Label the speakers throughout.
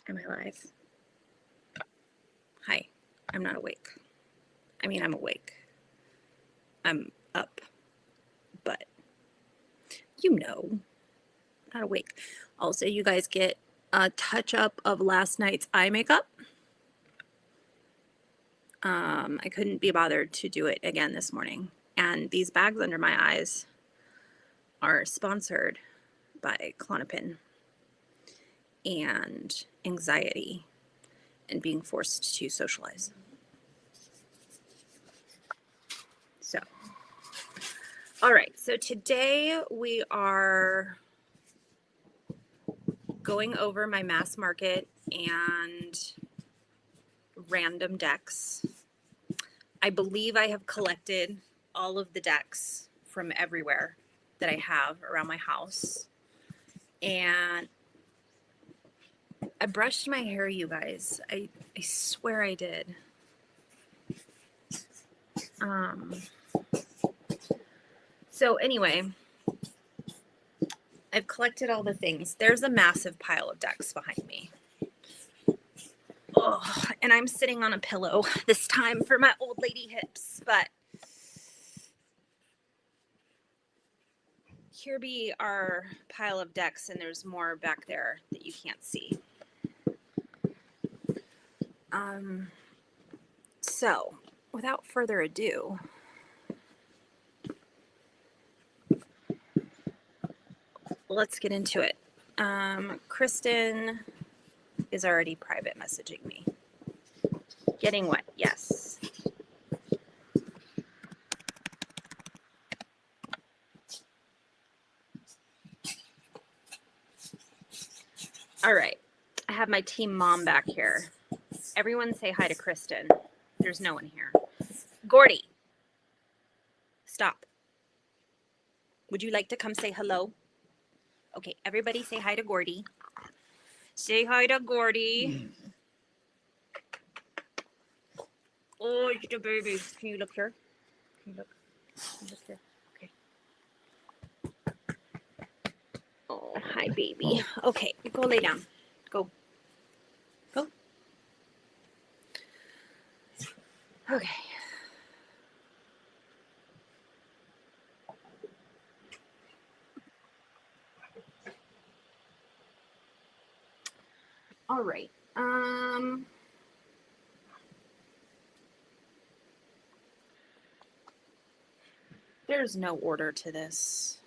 Speaker 1: Am I live? Hi, I'm not awake. I mean, I'm awake. I'm up, but not awake. Also, you guys get a touch up of last night's eye makeup. I couldn't be bothered to do it again this morning. And these bags under my eyes are sponsored by Klonopin and anxiety and being forced to socialize. So, all right. So today we are going over my mass market and random decks. I believe I have collected all of the decks from everywhere that I have around my house. And I brushed my hair, you guys. I swear I did. So anyway, I've collected all the things. There's a massive pile of decks behind me. Oh, and I'm sitting on a pillow this time for my old lady hips, but here be our pile of decks, and there's more back there that you can't see. So without further ado, let's get into it. Kristen is already private messaging me. Getting what? Yes. All right. I have my team mom back here. Everyone say hi to Kristen. There's no one here. Gordy, stop. Would you like to come say hello? Okay, everybody say hi to Gordy. Say hi to Gordy. Oh, it's the baby. Can you look here? Can you look? Can you look here? Okay. Oh, hi, baby. Okay, go lay down. Go. Go. Okay. All right. There's no order to this.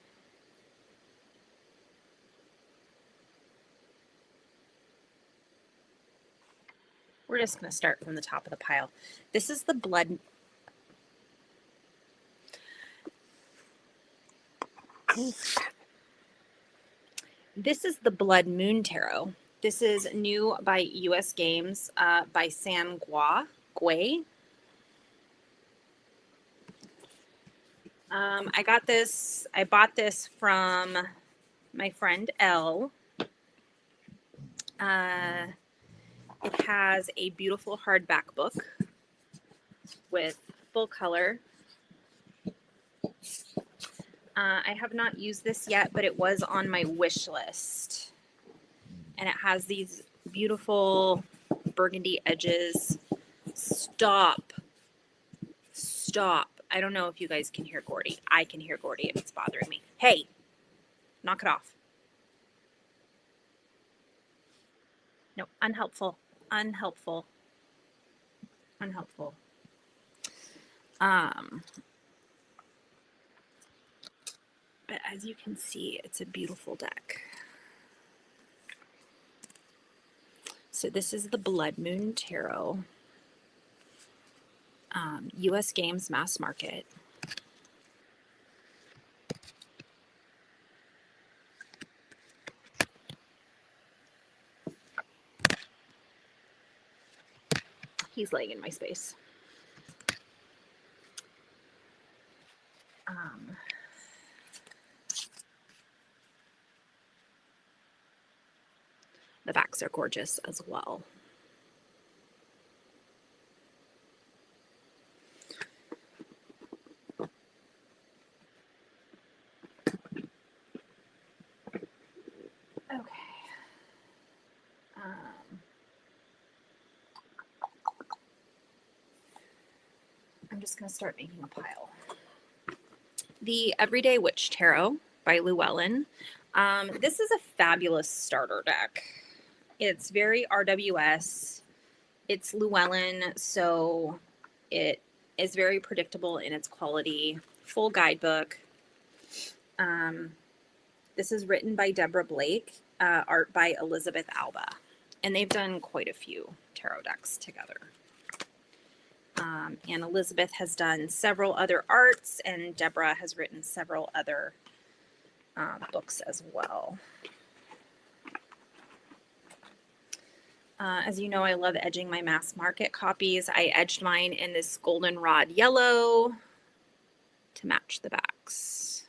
Speaker 1: We're just going to start from the top of the pile. This is the blood. This is the Blood Moon Tarot. This is new by US Games by Sam Gui. I bought this from my friend Elle. It has a beautiful hardback book with full color. I have not used this yet, but it was on my wish list. And it has these beautiful burgundy edges. Stop. I don't know if you guys can hear Gordy. I can hear Gordy if it's bothering me. Hey, knock it off. No, unhelpful. But as you can see, it's a beautiful deck. So this is the Blood Moon Tarot. US Games Mass Market. He's laying in my space. The backs are gorgeous as well. Okay. just going to start making a pile. The Everyday Witch Tarot by Llewellyn. This is a fabulous starter deck. It's very RWS. It's Llewellyn, so it is very predictable in its quality. Full guidebook. This is written by Deborah Blake, art by Elizabeth Alba. And they've done quite a few tarot decks together. And Elizabeth has done several other arts, and Deborah has written several other books as well. As you know, I love edging my mass market copies. I edged mine in this goldenrod yellow to match the backs.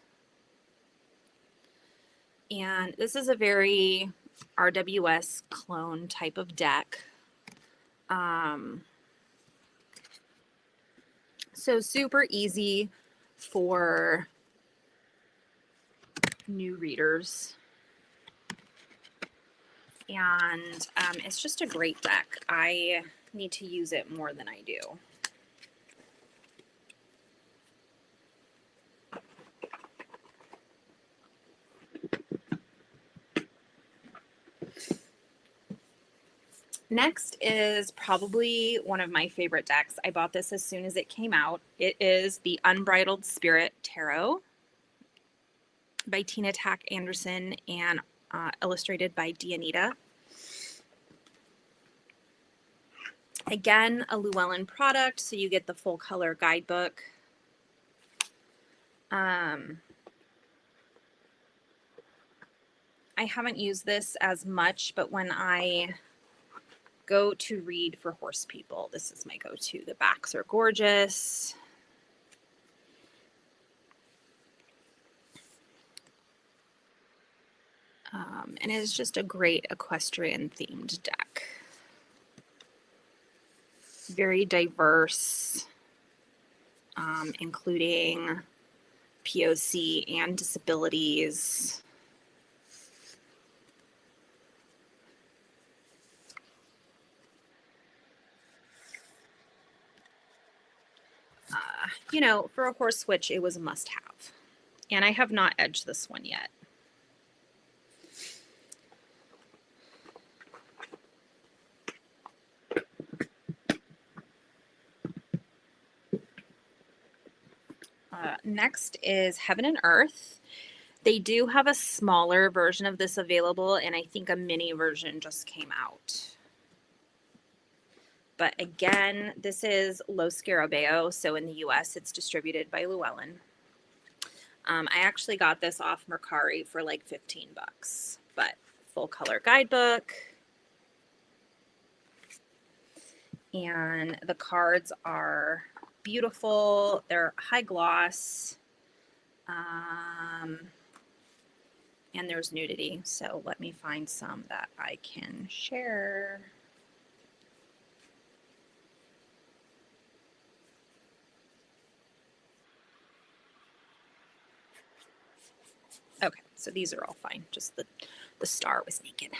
Speaker 1: And this is a very RWS clone type of deck. So super easy for new readers. And it's just a great deck. I need to use it more than I do. Next is probably one of my favorite decks. I bought this as soon as it came out. It is the Unbridled Spirit Tarot by Tina Tack Anderson and illustrated by Dianita. Again, a Llewellyn product, so you get the full color guidebook. I haven't used this as much, but when I go to read for horse people, this is my go-to. The backs are gorgeous. And it is just a great equestrian themed deck. Very diverse, including POC and disabilities. You know, for a horse switch, it was a must-have. And I have not edged this one yet. Next is Heaven and Earth. They do have a smaller version of this available, and I think a mini version just came out. But again, this is Los Scarabeo, so in the US it's distributed by Llewellyn. I actually got this off Mercari for like 15 bucks, but full color guidebook. And the cards are beautiful. They're high gloss. And there's nudity. So let me find some that I can share. Okay, so these are all fine. Just the star was naked.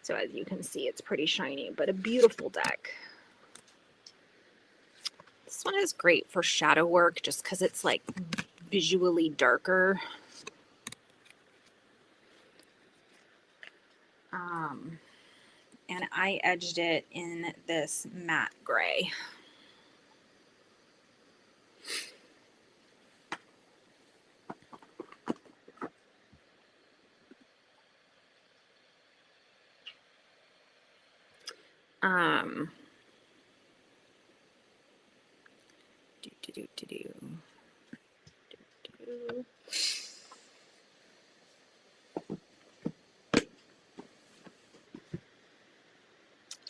Speaker 1: So as you can see, it's pretty shiny, but a beautiful deck. This one is great for shadow work just because it's like visually darker. And I edged it in this matte gray.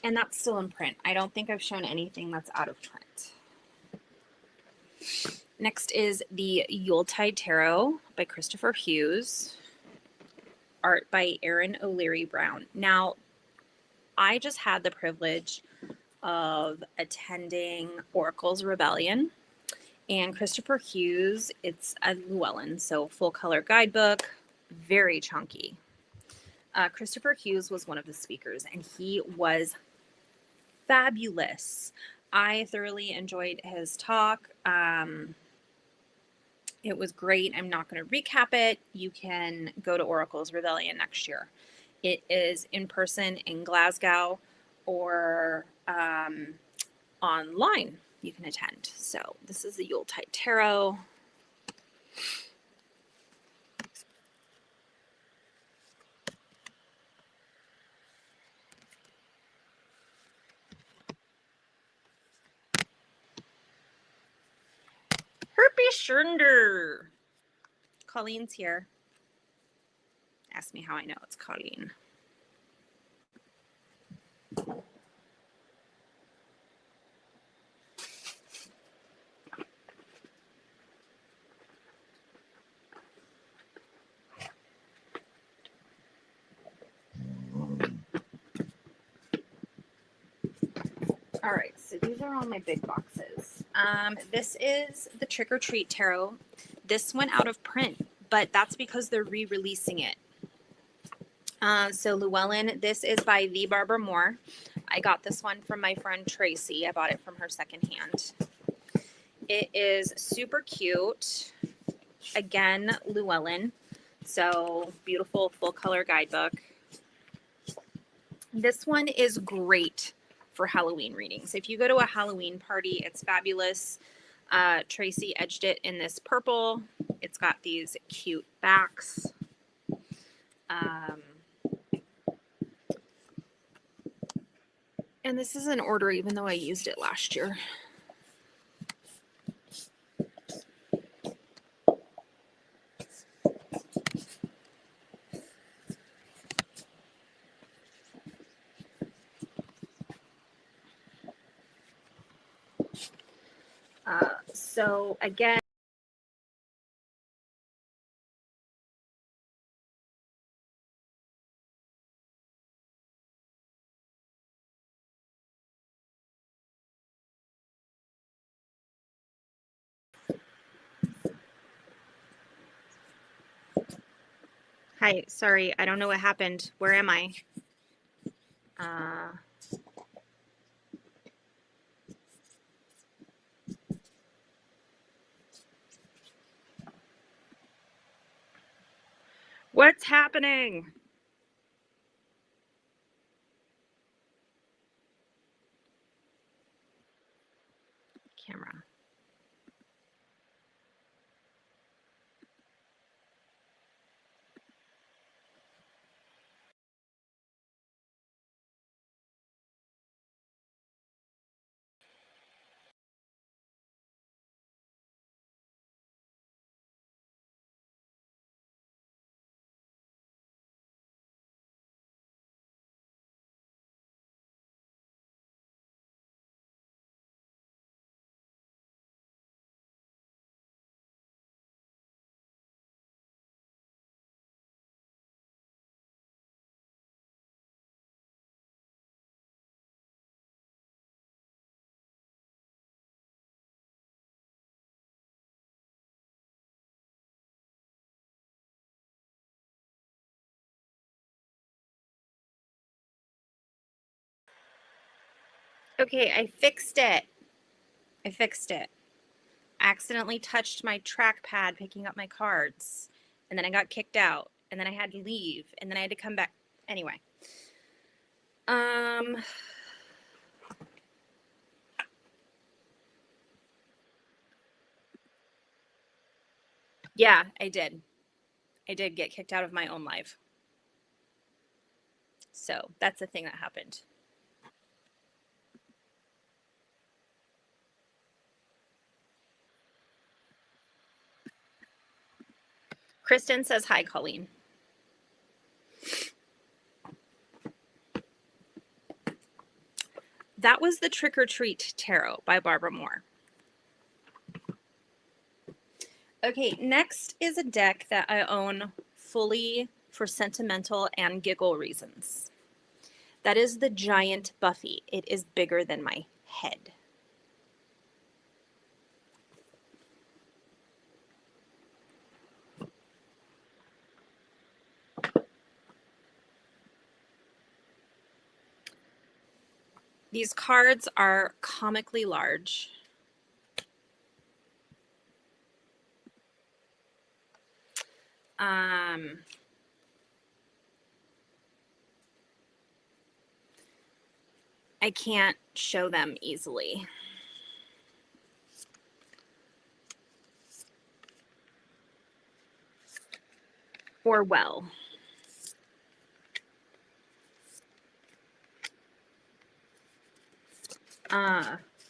Speaker 1: And that's still in print. I don't think I've shown anything that's out of print. Next is the Yuletide Tarot by Christopher Hughes. Art by Erin O'Leary Brown. Now, I just had the privilege of attending Oracle's Rebellion, And Christopher Hughes, it's a Llewellyn, so full color guidebook, very chunky. Christopher Hughes was one of the speakers, and he was fabulous. I thoroughly enjoyed his talk. It was great. I'm not going to recap it. You can go to Oracle's Rebellion next year. It is in person in Glasgow or online. You can attend. So this is the Yuletide Tarot. Herpy Schunder. Colleen's here. Ask me how I know it's Colleen. All right, so these are all my big boxes. This is the Trick or Treat Tarot. This went out of print, but that's because they're re-releasing it. So Llewellyn, this is by the Barbara Moore. I got this one from my friend Tracy. I bought it from her secondhand. It is super cute. Again, Llewellyn. So beautiful full color guidebook. This one is great for Halloween readings. If you go to a Halloween party, it's fabulous. Tracy edged it in this purple. It's got these cute backs. And this is an order, even though I used it last year. So again, hi, sorry, I don't know what happened. Where am I? What's happening? Camera. Okay, I fixed it. I accidentally touched my trackpad picking up my cards, and then I got kicked out, and then I had to leave, and then I had to come back. Anyway. Yeah, I did. I did get kicked out of my own live. So that's the thing that happened. Kristen says, hi, Colleen. That was the Trick or Treat Tarot by Barbara Moore. Okay, next is a deck that I own fully for sentimental and giggle reasons. That is the Giant Buffy. It is bigger than my head. These cards are comically large. I can't show them easily. Or well.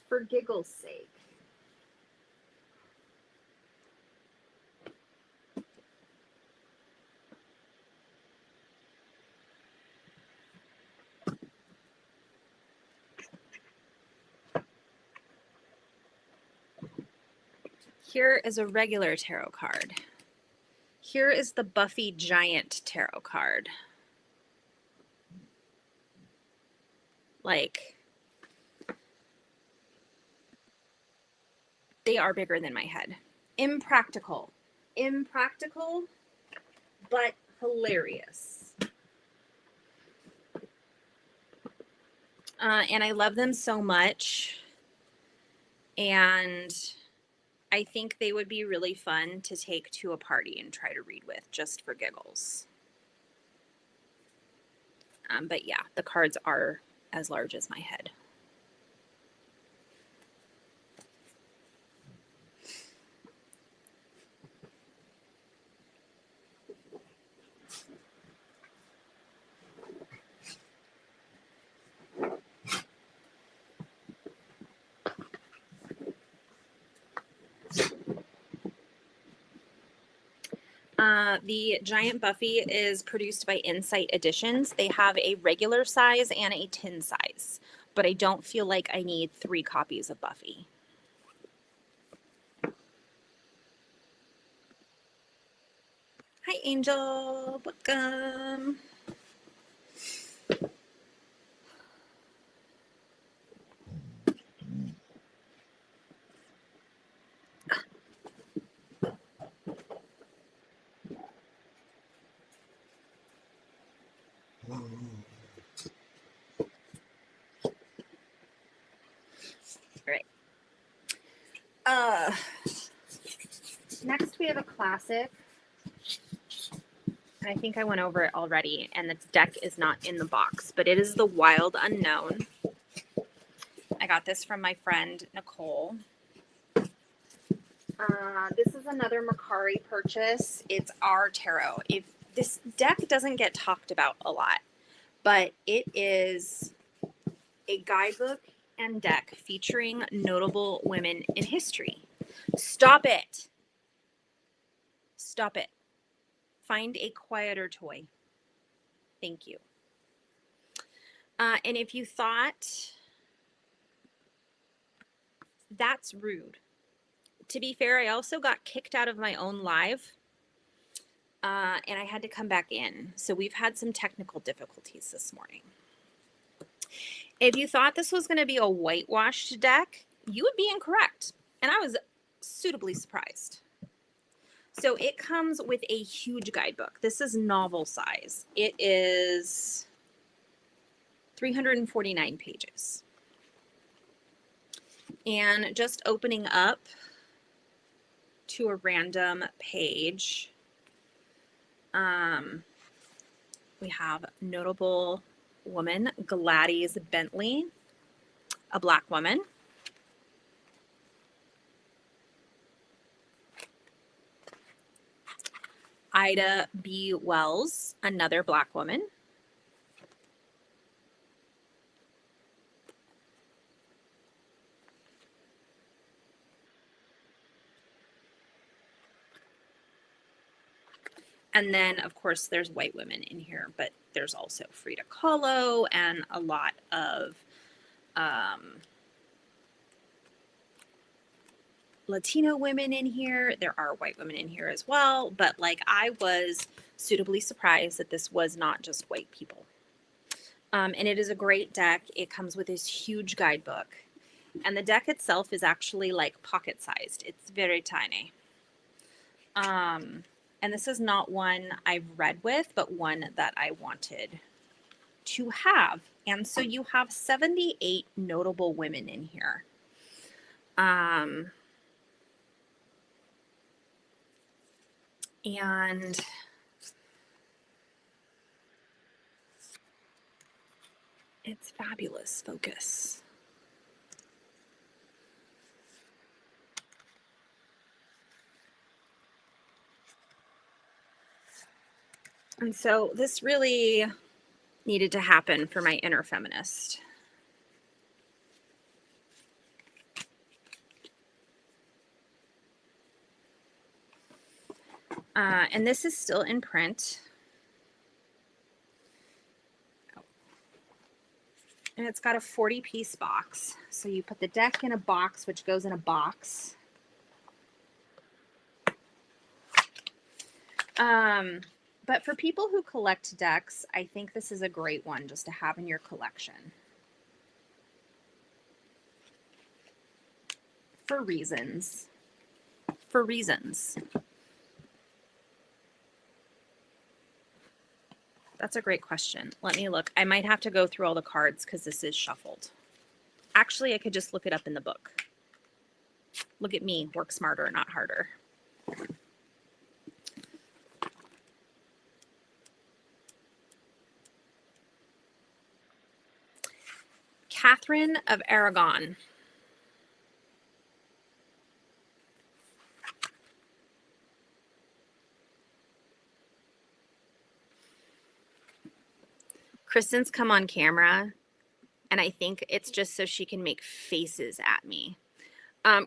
Speaker 1: For giggle's sake. Here is a regular tarot card. Here is the Buffy Giant tarot card. Like, they are bigger than my head. Impractical. Impractical, but hilarious. And I love them so much. And I think they would be really fun to take to a party and try to read with just for giggles. But yeah, the cards are as large as my head. The Giant Buffy is produced by Insight Editions. They have a regular size and a tin size, but I don't feel like I need 3 copies of Buffy. Hi, Angel. Welcome. All right. Next we have a classic. I think I went over it already, and the deck is not in the box, but it is the Wild Unknown. I got this from my friend Nicole. This is another Mercari purchase. It's our tarot. If this deck doesn't get talked about a lot, but it is a guidebook and deck featuring notable women in history. Stop it. Stop it. Find a quieter toy. Thank you. And if you thought that's rude, to be fair, I also got kicked out of my own live, and I had to come back in. So we've had some technical difficulties this morning. If you thought this was going to be a whitewashed deck, you would be incorrect. And I was suitably surprised. So it comes with a huge guidebook. This is novel size. It is 349 pages. And just opening up to a random page, we have notable woman, Gladys Bentley, a Black woman. Ida B. Wells, another Black woman. And then, of course, there's white women in here, but there's also Frida Kahlo and a lot of Latino women in here. There are white women in here as well, but like I was suitably surprised that this was not just white people. And it is a great deck. It comes with this huge guidebook, and the deck itself is actually like pocket sized. It's very tiny. And this is not one I've read with, but one that I wanted to have. And so you have 78 notable women in here. And it's fabulous. Focus. And so this really needed to happen for my inner feminist. And this is still in print. And it's got a 40-piece box. So you put the deck in a box, which goes in a box. But for people who collect decks, I think this is a great one just to have in your collection. For reasons. For reasons. That's a great question. Let me look. I might have to go through all the cards because this is shuffled. Actually, I could just look it up in the book. Look at me. Work smarter, not harder. Catherine of Aragon. Kristen's come on camera, and I think it's just so she can make faces at me.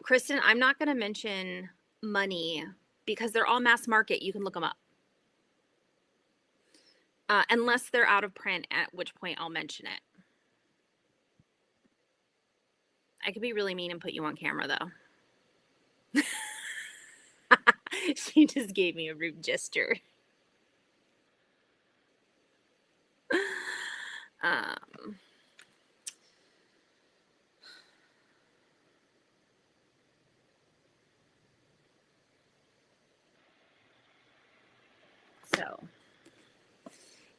Speaker 1: Kristen, I'm not going to mention money because they're all mass market. You can look them up. Unless they're out of print, at which point I'll mention it. I could be really mean and put you on camera, though. She just gave me a rude gesture. So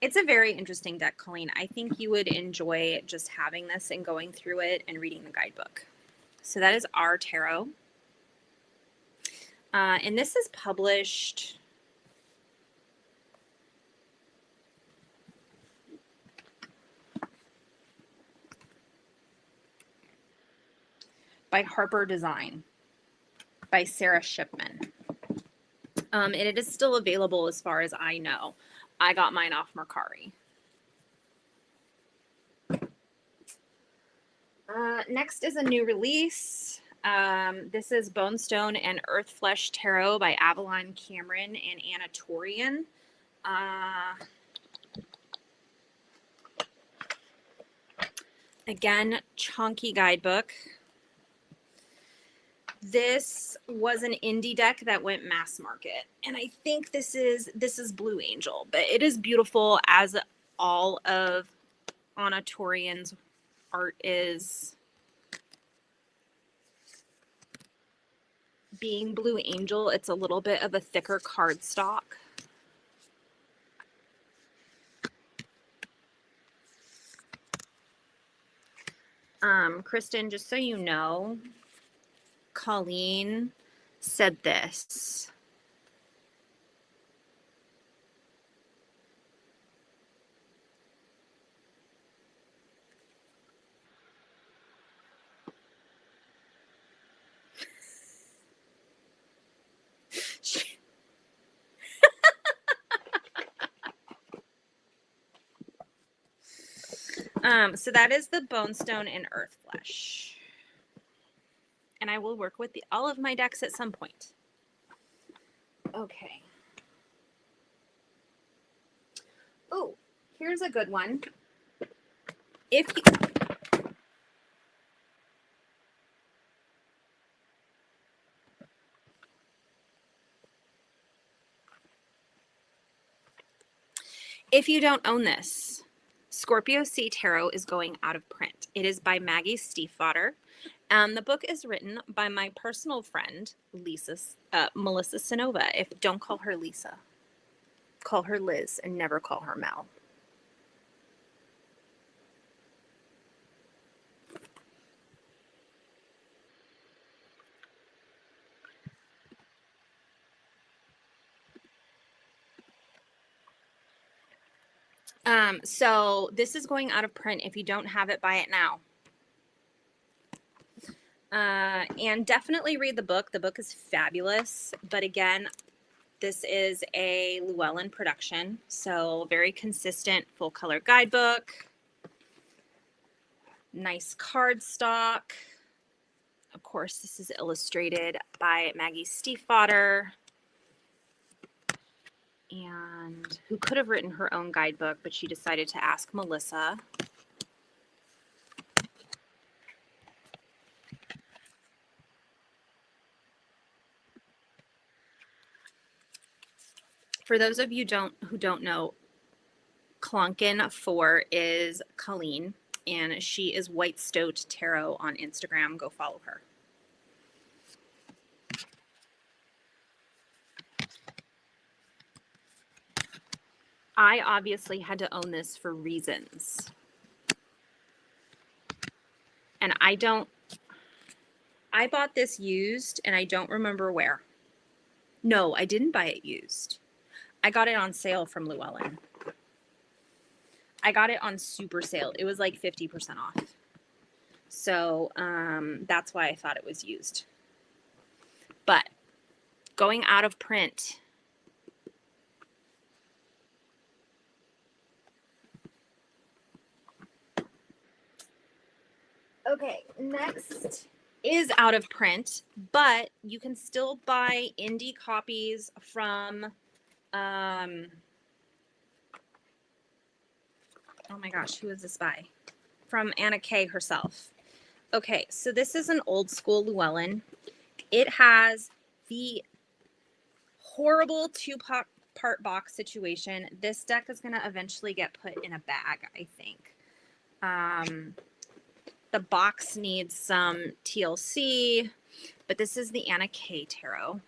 Speaker 1: it's a very interesting deck, Colleen. I think you would enjoy just having this and going through it and reading the guidebook. So that is our tarot. And this is published by Harper Design, by Sarah Shipman. And it is still available as far as I know. I got mine off Mercari. Next is a new release. This is Bonestone and Earthflesh Tarot by Avalon Cameron and Anna Torian. Again, chunky guidebook. This was an indie deck that went mass market, and I think this is Blue Angel, but it is beautiful as all of Anna Torian's art is. Being Blue Angel, it's a little bit of a thicker cardstock. Kristen, just so you know, Colleen said this. So that is the Bonestone and Earthflesh. And I will work with all of my decks at some point. Okay. Oh, here's a good one. If you don't own this, Scorpio Sea Tarot is going out of print. It is by Maggie Stiefvater. And the book is written by my personal friend, Melissa Sinova. Don't call her Lisa. Call her Liz and never call her Mel. So this is going out of print. If you don't have it, buy it now. And definitely read the book. The book is fabulous. But again, this is a Llewellyn production. So very consistent, full color guidebook. Nice cardstock. Of course, this is illustrated by Maggie Stiefvater. And who could have written her own guidebook, but she decided to ask Melissa. For those of you who don't know, Clonkin 4 is Colleen, and she is White Stoat Tarot on Instagram. Go follow her. I obviously had to own this for reasons. And I bought this used and I don't remember where. No, I didn't buy it used. I got it on sale from Llewellyn. I got it on super sale. It was like 50% off. So that's why I thought it was used. But going out of print. Okay, next is out of print, but you can still buy indie copies from, oh my gosh, who is this by? From Anna Kay herself. Okay, so this is an old school Llewellyn. It has the horrible two-part box situation. This deck is going to eventually get put in a bag, I think. The box needs some TLC, but this is the Anna Kay Tarot.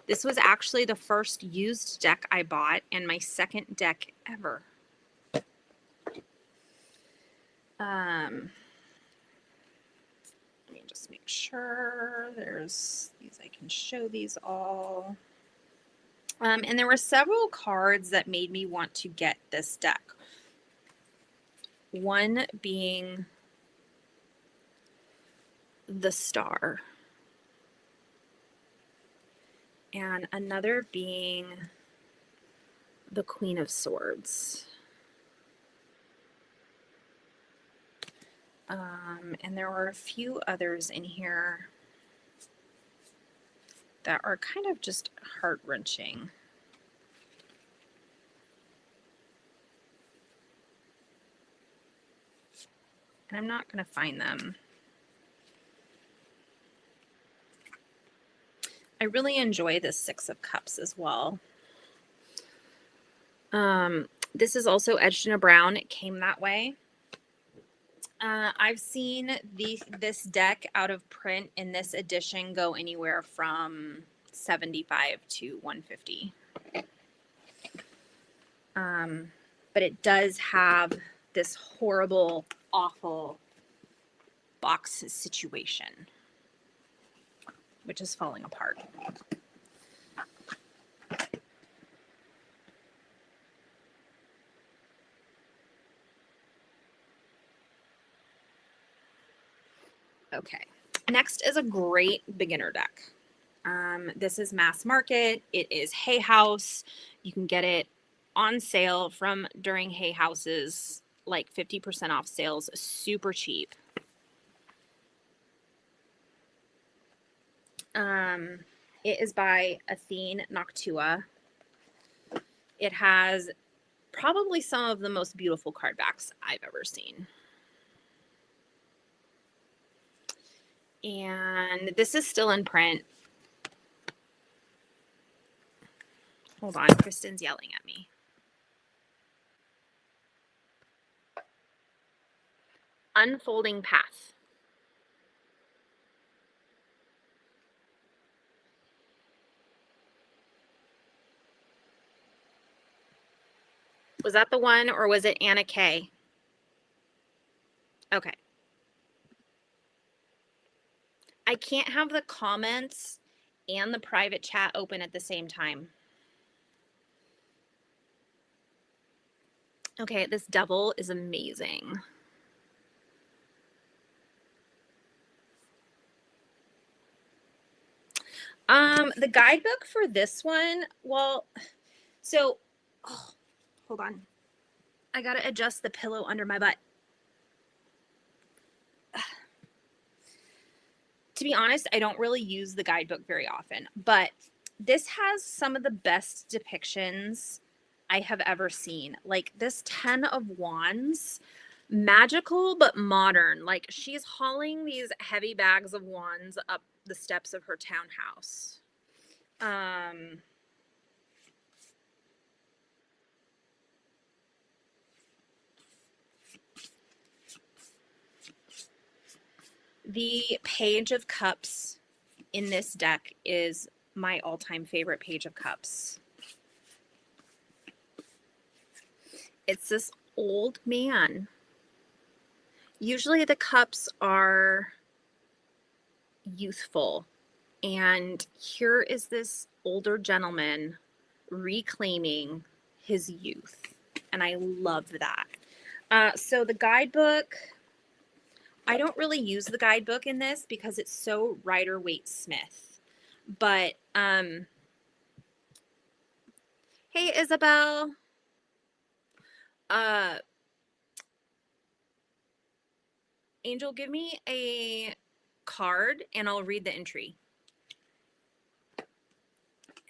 Speaker 1: This was actually the first used deck I bought and my second deck ever. Let me just make sure there's these. I can show these all. And there were several cards that made me want to get this deck. One being the Star. And another being the Queen of Swords. And there were a few others in here that are kind of just heart-wrenching. And I'm not going to find them. I really enjoy this Six of Cups as well. This is also edged in a brown. It came that way. I've seen this deck out of print in this edition go anywhere from $75 to $150. But it does have this horrible, awful box situation, which is falling apart. Okay, next is a great beginner deck. This is mass market. It is Hay House. You can get it on sale from during Hay House's like 50% off sales, super cheap. It is by Athene Noctua. It has probably some of the most beautiful card backs I've ever seen. And this is still in print. Hold on, Kristen's yelling at me. Unfolding Path. Was that the one, or was it Anna Kay? Okay. I can't have the comments and the private chat open at the same time. Okay, this devil is amazing. The guidebook for this one, well, so, oh, hold on. I gotta adjust the pillow under my butt. To be honest, I don't really use the guidebook very often, but this has some of the best depictions I have ever seen. Like this 10 of Wands, magical but modern. Like she's hauling these heavy bags of wands up the steps of her townhouse. The Page of Cups in this deck is my all-time favorite Page of Cups. It's this old man. Usually the cups are youthful, and here is this older gentleman reclaiming his youth, and I love that. So the guidebook, I don't really use the guidebook in this because it's so Rider-Waite-Smith. But hey Isabel, Angel, give me a card and I'll read the entry. And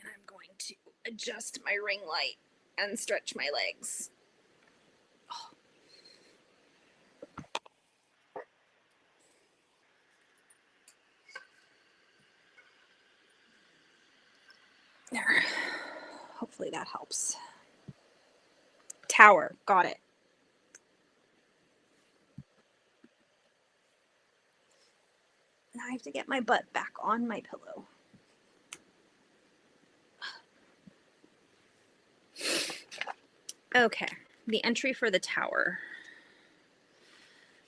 Speaker 1: I'm going to adjust my ring light and stretch my legs. Oh. There. Hopefully that helps. Tower. Got it. Now I have to get my butt back on my pillow. Okay. The entry for the Tower.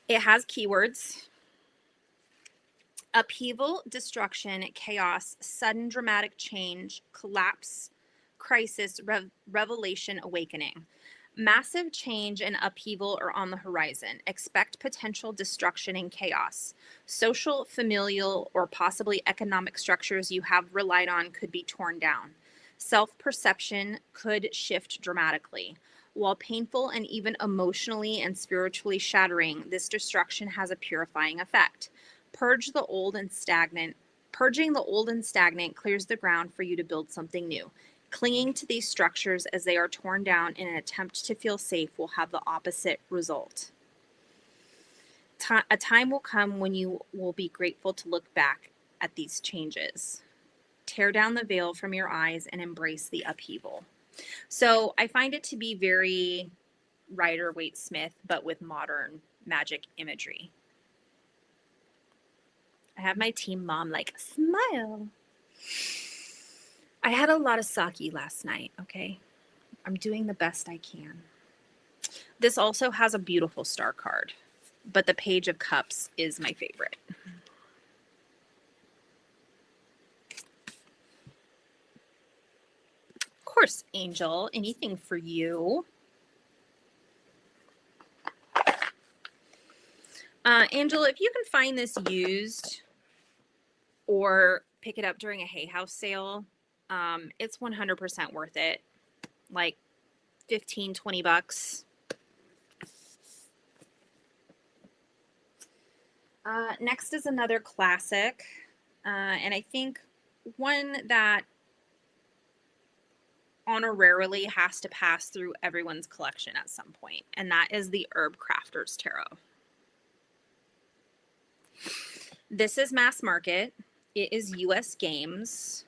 Speaker 1: It has keywords. Upheaval, destruction, chaos, sudden dramatic change, collapse, crisis, revelation, awakening. Massive change and upheaval are on the horizon. Expect potential destruction and chaos. Social, familial, or possibly economic structures you have relied on could be torn down. Self-perception could shift dramatically. While painful and even emotionally and spiritually shattering, this destruction has a purifying effect. Purging the old and stagnant clears the ground for you to build something new. Clinging to these structures as they are torn down in an attempt to feel safe will have the opposite result. A time will come when you will be grateful to look back at these changes. Tear down the veil from your eyes and embrace the upheaval. So I find it to be very Rider-Waite-Smith, but with modern magic imagery. I have my team mom like, smile. I had a lot of sake last night, okay? I'm doing the best I can. This also has a beautiful star card, but the Page of Cups is my favorite. Of course, Angel, anything for you. Angel, if you can find this used or pick it up during a Hay House sale, it's 100% worth it. Like 15, 20 bucks. Next is another classic. And I think one that honorarily has to pass through everyone's collection at some point. And that is the Herb Crafter's Tarot. This is mass market. It is US Games.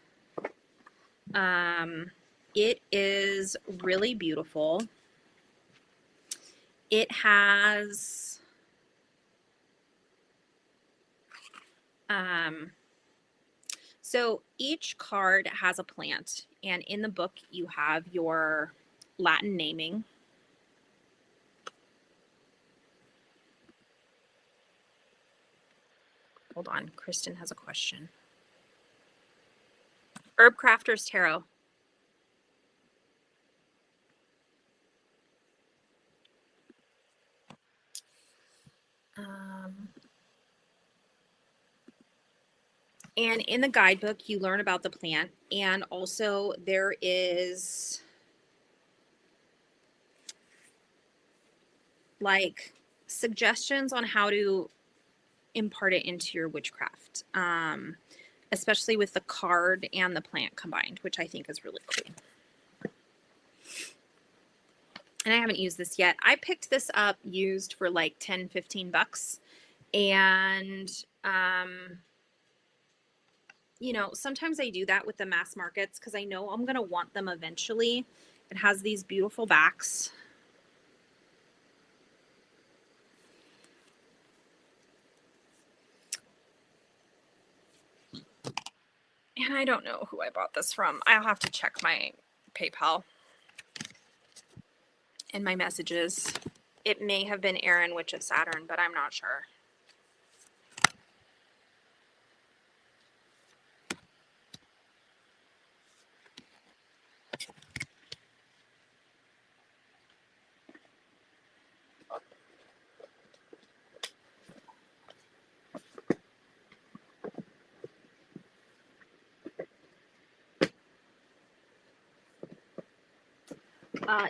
Speaker 1: It is really beautiful. It has so each card has a plant, and in the book you have your Latin naming. Hold on, Kristen has a question. Herb Crafter's Tarot. And in the guidebook, you learn about the plant. And also there is like suggestions on how to impart it into your witchcraft, especially with the card and the plant combined, which I think is really cool. And I haven't used this yet. I picked this up used for like 10, 15 bucks. And, you know, sometimes I do that with the mass markets because I know I'm going to want them eventually. It has these beautiful backs. And I don't know who I bought this from. I'll have to check my PayPal and my messages. It may have been Erin, Witch of Saturn, but I'm not sure.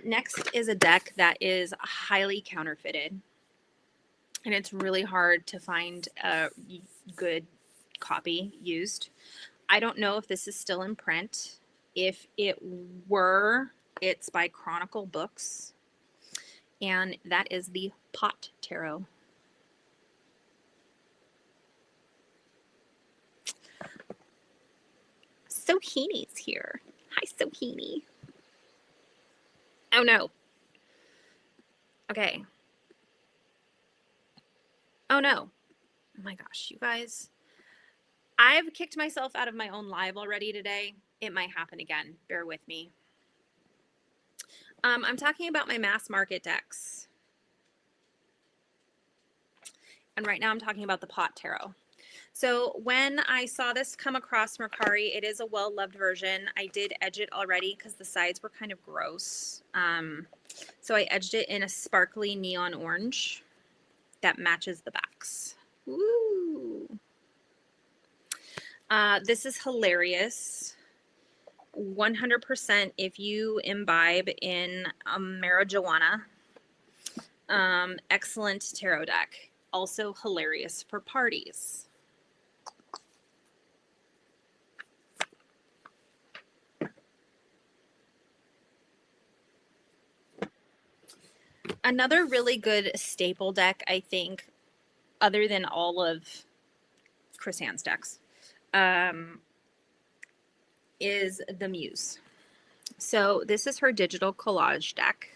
Speaker 1: Next is a deck that is highly counterfeited. And it's really hard to find a good copy used. I don't know if this is still in print. If it were, it's by Chronicle Books. And that is the Pot Tarot. Sohini's here. Hi, Sohini. Oh no. Okay. Oh no. Oh my gosh, you guys. I've kicked myself out of my own live already today. It might happen again. Bear with me. I'm talking about my mass market decks. And right now I'm talking about the Pot Tarot. So when I saw this come across Mercari, it is a well-loved version. I did edge it already because the sides were kind of gross. So I edged it in a sparkly neon orange that matches the backs. Woo! This is hilarious. 100% if you imbibe in marijuana. Excellent tarot deck. Also hilarious for parties. Another really good staple deck, I think, other than all of Chris Ann's decks, is the Muse. So this is her digital collage deck.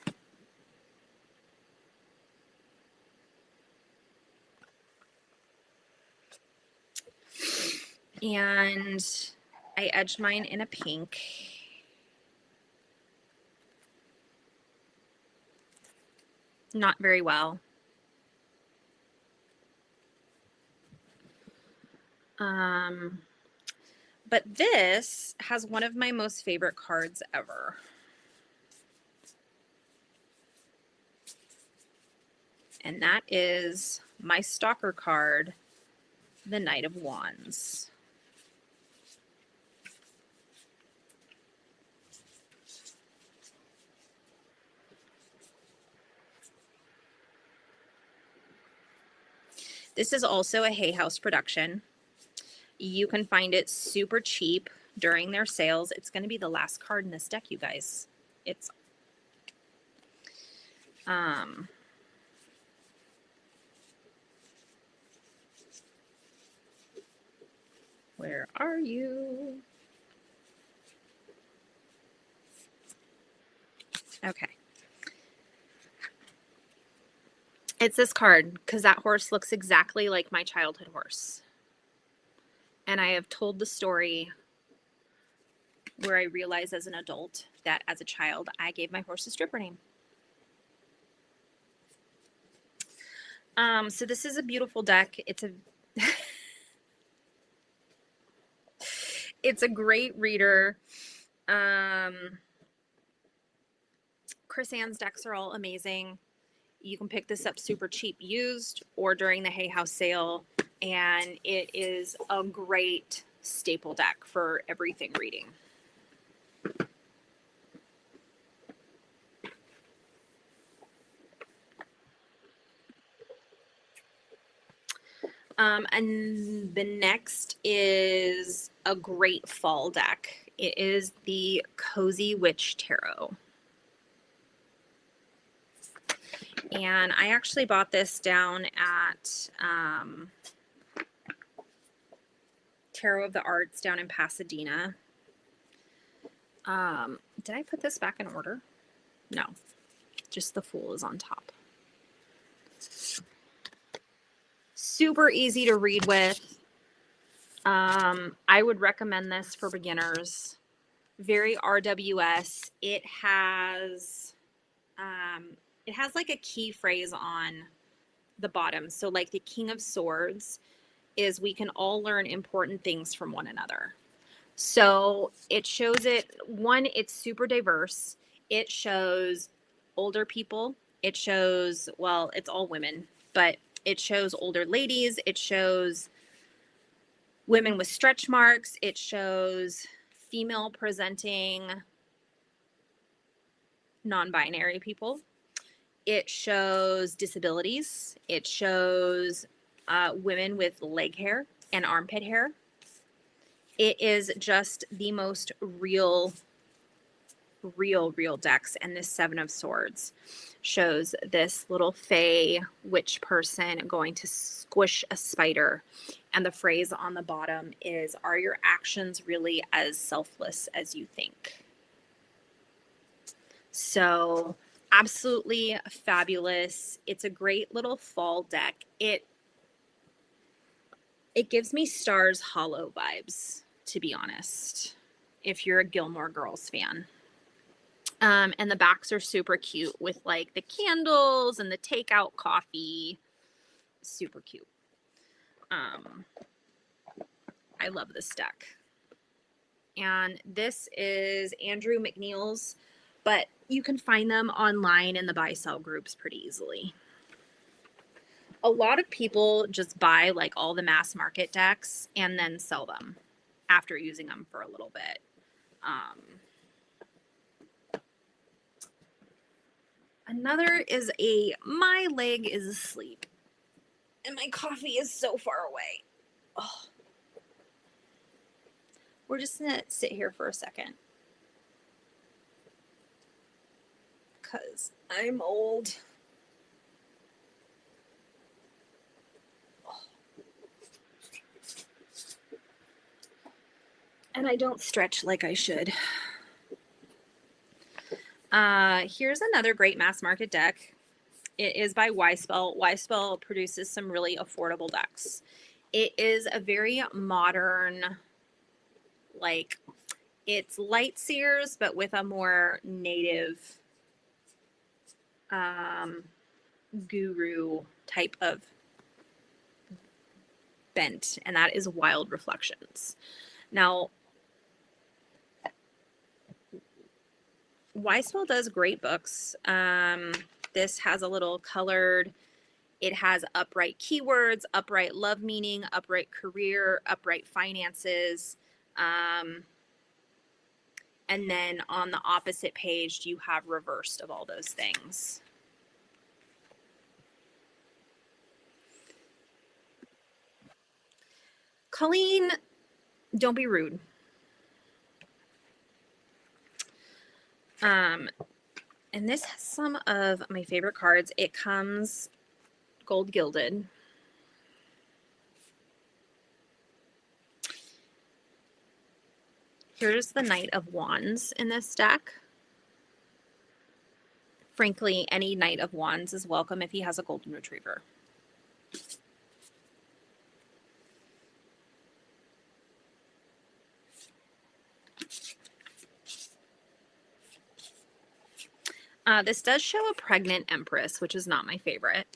Speaker 1: And I edged mine in a pink. Not very well. But this has one of my most favorite cards ever. And that is my stalker card, the Knight of Wands. This is also a Hay House production. You can find it super cheap during their sales. It's going to be the last card in this deck, you guys. It's where are you? Okay. It's this card because that horse looks exactly like my childhood horse. And I have told the story where I realized as an adult that as a child, I gave my horse a stripper name. So this is a beautiful deck. It's a it's a great reader. Chris Ann's decks are all amazing. You can pick this up super cheap used or during the Hay House sale, and it is a great staple deck for everything reading. And the next is a great fall deck. It is the Cozy Witch Tarot. And I actually bought this down at Tarot of the Arts down in Pasadena. Did I put this back in order? No, just the Fool is on top. Super easy to read with. I would recommend this for beginners. Very RWS. It has like a key phrase on the bottom. So like the King of Swords is we can all learn important things from one another. So it shows it, one, it's super diverse. It shows older people. It shows, well, it's all women, but it shows older ladies. It shows women with stretch marks. It shows female presenting non-binary people. It shows disabilities. It shows women with leg hair and armpit hair. It is just the most real decks. And this Seven of Swords shows this little fae witch person going to squish a spider. And the phrase on the bottom is, are your actions really as selfless as you think? So absolutely fabulous. It's a great little fall deck. It gives me Stars Hollow vibes, to be honest, if you're a Gilmore Girls fan. And the backs are super cute with like the candles and the takeout coffee. Super cute. I love this deck. And this is Andrew McNeil's, but you can find them online in the buy-sell groups pretty easily. A lot of people just buy like all the mass market decks and then sell them after using them for a little bit. Another is My Leg is Asleep. And my coffee is so far away. Oh. We're just going to sit here for a second. Because I'm old. Oh. And I don't stretch like I should. Here's another great mass market deck. It is by Yspell. Yspell produces some really affordable decks. It is a very modern, like, it's light seers, but with a more native guru type of bent, and that is Wild Reflections. Now, Yspell does great books. This has a little colored, it has upright keywords, upright love meaning, upright career, upright finances. And then on the opposite page, you have reversed of all those things. Colleen, don't be rude. And this has some of my favorite cards. It comes gold gilded. Here's the Knight of Wands in this deck. Frankly, any Knight of Wands is welcome if he has a golden retriever. This does show a pregnant empress, which is not my favorite.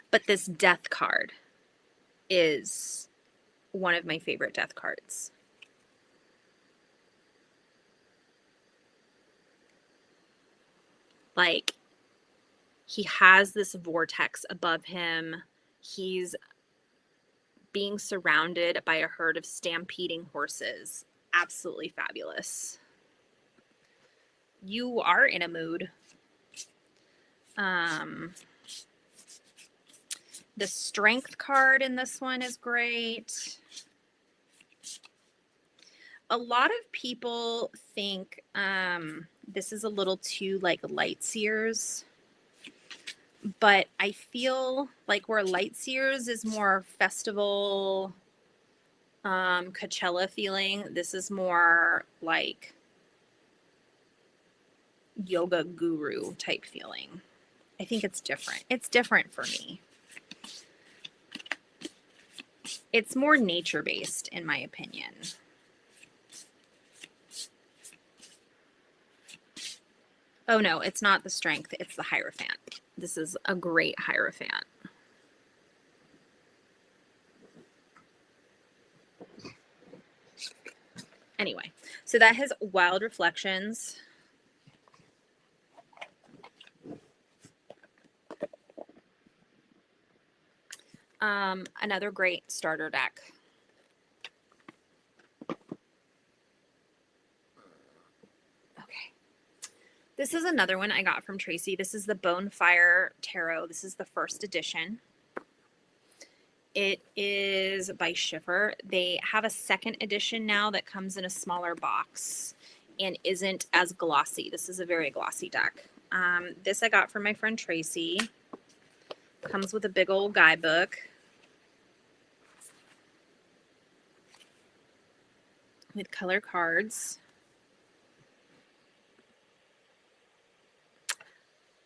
Speaker 1: But this death card is one of my favorite death cards. Like, he has this vortex above him. He's being surrounded by a herd of stampeding horses. Absolutely fabulous. You are in a mood. The strength card in this one is great. A lot of people think this is a little too like light seers, but I feel like where light seers is more festival, Coachella feeling, this is more like yoga guru type feeling. I think it's different. It's different for me. It's more nature-based, in my opinion. Oh, no, it's not the strength. It's the Hierophant. This is a great Hierophant. Anyway, so that has Wild Reflections. Another great starter deck. Okay. This is another one I got from Tracy. This is the Bonefire Tarot. This is the first edition. It is by Schiffer. They have a second edition now that comes in a smaller box and isn't as glossy. This is a very glossy deck. This I got from my friend Tracy. Comes with a big old guidebook with color cards.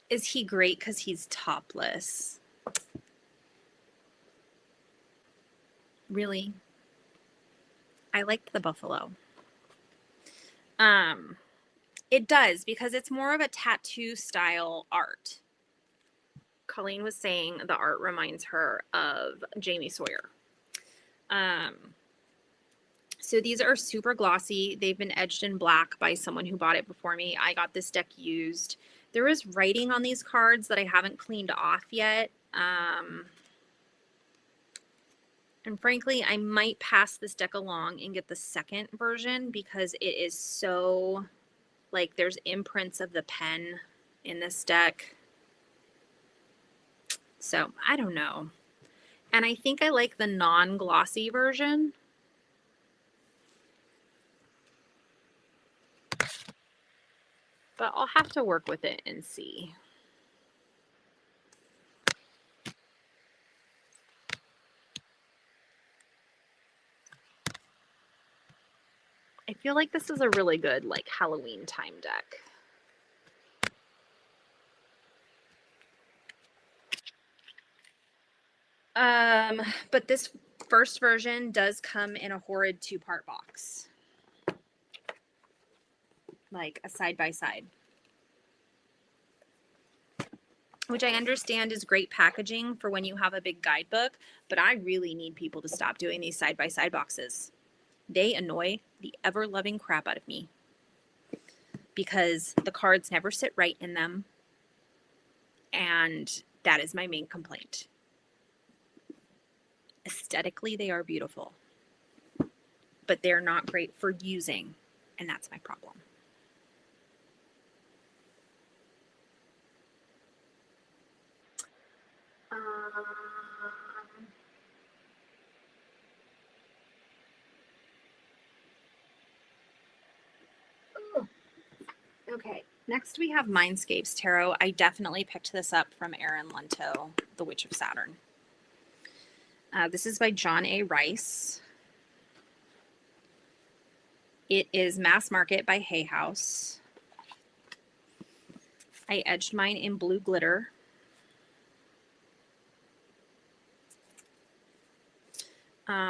Speaker 1: Is he great because he's topless? Really? I liked the buffalo. It does, because it's more of a tattoo style art. Colleen was saying the art reminds her of Jamie Sawyer. So these are super glossy. They've been edged in black by someone who bought it before me. I got this deck used. There is writing on these cards that I haven't cleaned off yet. And frankly, I might pass this deck along and get the second version because it is so, like, there's imprints of the pen in this deck. So, I don't know. And I think I like the non-glossy version. But I'll have to work with it and see. I feel like this is a really good, like, Halloween time deck. But this first version does come in a horrid 2-part box. Like a side-by-side. Which I understand is great packaging for when you have a big guidebook, but I really need people to stop doing these side-by-side boxes. They annoy the ever-loving crap out of me because the cards never sit right in them, and that is my main complaint. Aesthetically, they are beautiful, but they're not great for using, and that's my problem. Okay, next we have Mindscapes Tarot. I definitely picked this up from Erin Lento, The Witch of Saturn. This is by John A. Rice. It is Mass Market by Hay House. I edged mine in blue glitter.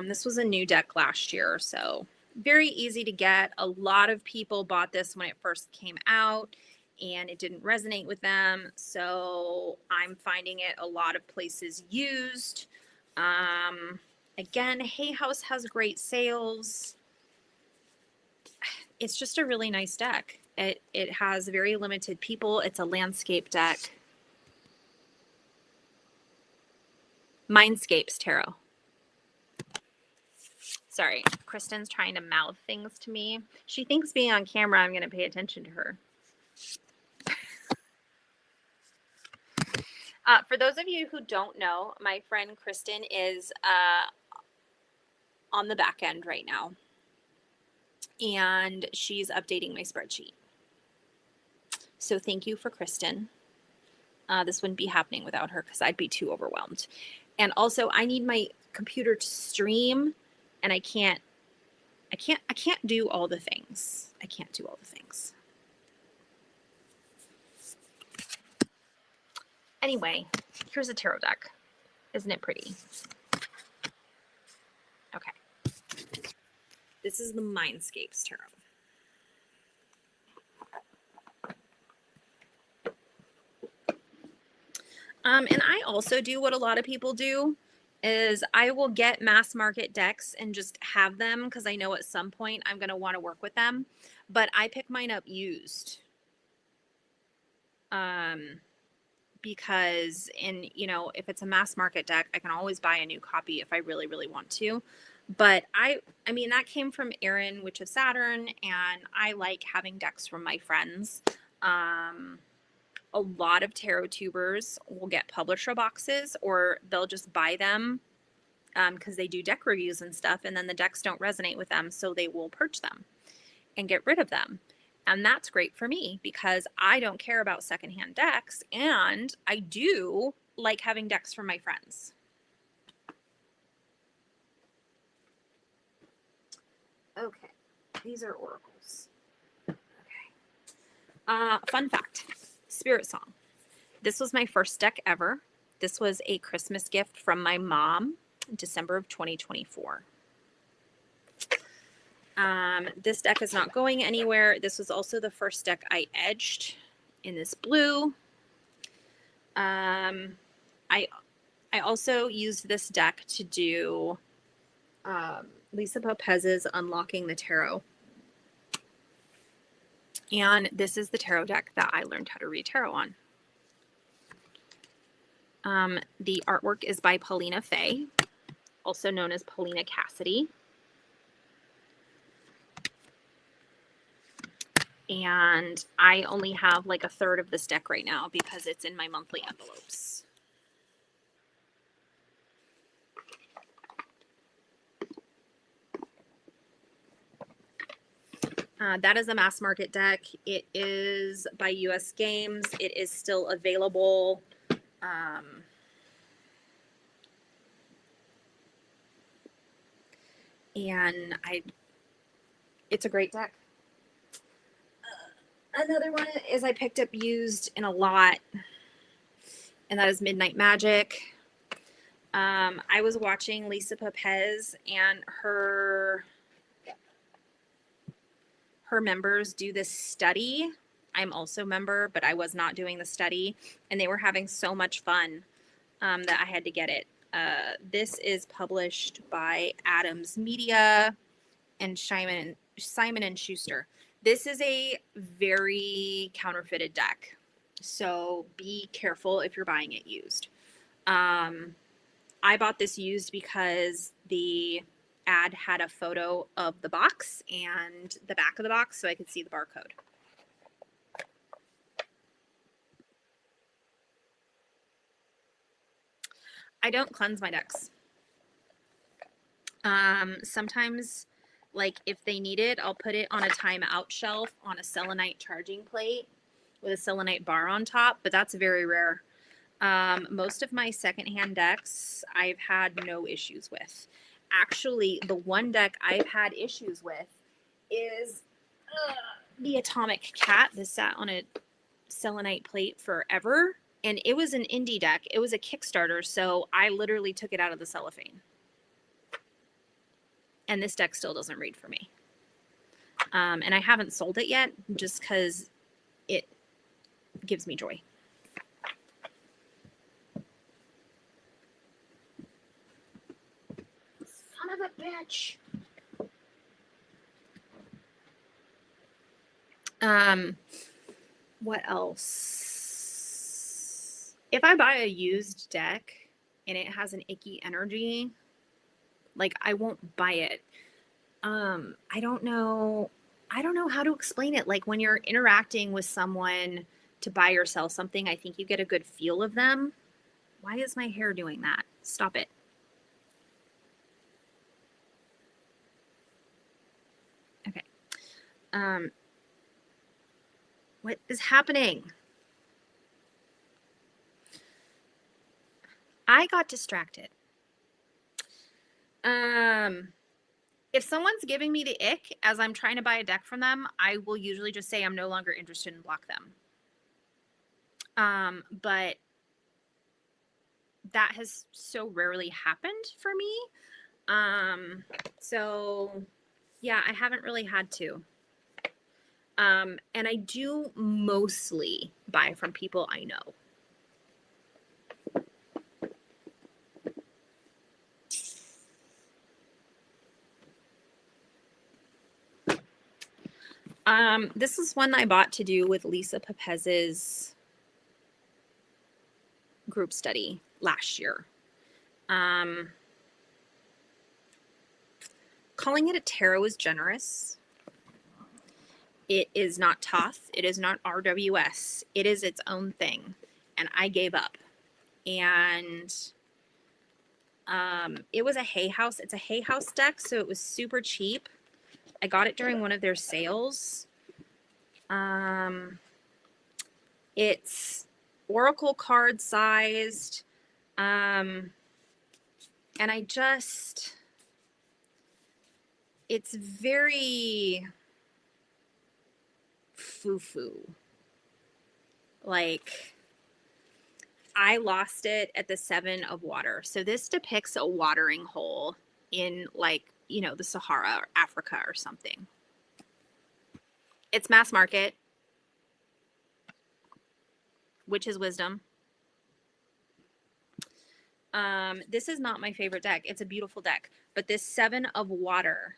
Speaker 1: This was a new deck last year, so very easy to get. A lot of people bought this when it first came out and it didn't resonate with them. So I'm finding it a lot of places used. Again, Hay House has great sales. It's just a really nice deck. It has very limited people. It's a landscape deck. Mindscapes Tarot. Sorry, Kristen's trying to mouth things to me. She thinks being on camera, I'm going to pay attention to her. For those of you who don't know, my friend Kristen is on the back end right now, and she's updating my spreadsheet. So thank you for Kristen. This wouldn't be happening without her because I'd be too overwhelmed. And also, I need my computer to stream, and I can't do all the things. I can't do all the things. Anyway, here's a tarot deck. Isn't it pretty? Okay. This is the Mindscapes Tarot. And I also do what a lot of people do, is I will get mass market decks and just have them because I know at some point I'm going to want to work with them. But I pick mine up used. Because if it's a mass market deck, I can always buy a new copy if I really, really want to. But I mean, that came from Erin, Witch of Saturn, and I like having decks from my friends. A lot of tarot tubers will get publisher boxes, or they'll just buy them because they do deck reviews and stuff, and then the decks don't resonate with them, so they will purge them and get rid of them. And that's great for me because I don't care about secondhand decks, and I do like having decks from my friends. Okay, these are oracles. Okay. Fun fact, Spirit Song. This was my first deck ever. This was a Christmas gift from my mom in December of 2024. This deck is not going anywhere. This was also the first deck I edged in this blue. I also used this deck to do Lisa Popez's Unlocking the Tarot. And this is the tarot deck that I learned how to read tarot on. The artwork is by Paulina Fay, also known as Paulina Cassidy. And I only have like a third of this deck right now because it's in my monthly envelopes. That is a mass market deck. It is by US Games. It is still available. And it's a great deck. Another one is I picked up used in a lot, and that is Midnight Magic. I was watching Lisa Popez and her members do this study. I'm also a member, but I was not doing the study, and they were having so much fun that I had to get it. This is published by Adams Media and Simon & Schuster. This is a very counterfeited deck, so be careful if you're buying it used. I bought this used because the ad had a photo of the box and the back of the box so I could see the barcode. I don't cleanse my decks. Sometimes, like if they need it, I'll put it on a timeout shelf on a selenite charging plate with a selenite bar on top, but that's very rare. Most of my secondhand decks I've had no issues with. Actually, the one deck I've had issues with is the Atomic Cat. This sat on a selenite plate forever, and it was an indie deck. It was a Kickstarter, so I literally took it out of the cellophane. And this deck still doesn't read for me. And I haven't sold it yet just because it gives me joy. Son of a bitch. Um, what else? If I buy a used deck and it has an icky energy, like I won't buy it. I don't know. I don't know how to explain it. Like when you're interacting with someone to buy or sell something, I think you get a good feel of them. Why is my hair doing that? Stop it. Okay. What is happening? I got distracted. If someone's giving me the ick as I'm trying to buy a deck from them, I will usually just say I'm no longer interested and block them. But that has so rarely happened for me. So yeah, I haven't really had to. And I do mostly buy from people I know. This is one I bought to do with Lisa Pepez's group study last year. Calling it a tarot is generous. It is not tough. It is not RWS. It is its own thing. And I gave up. And it was a Hay House. It's a Hay House deck, so it was super cheap. I got it during one of their sales. It's Oracle card sized. And it's very foo-foo. Like, I lost it at the 7 of water. So this depicts a watering hole in, like, you know, the Sahara or Africa or something. It's mass market, which is wisdom. This is not my favorite deck. It's a beautiful deck. But this 7 of water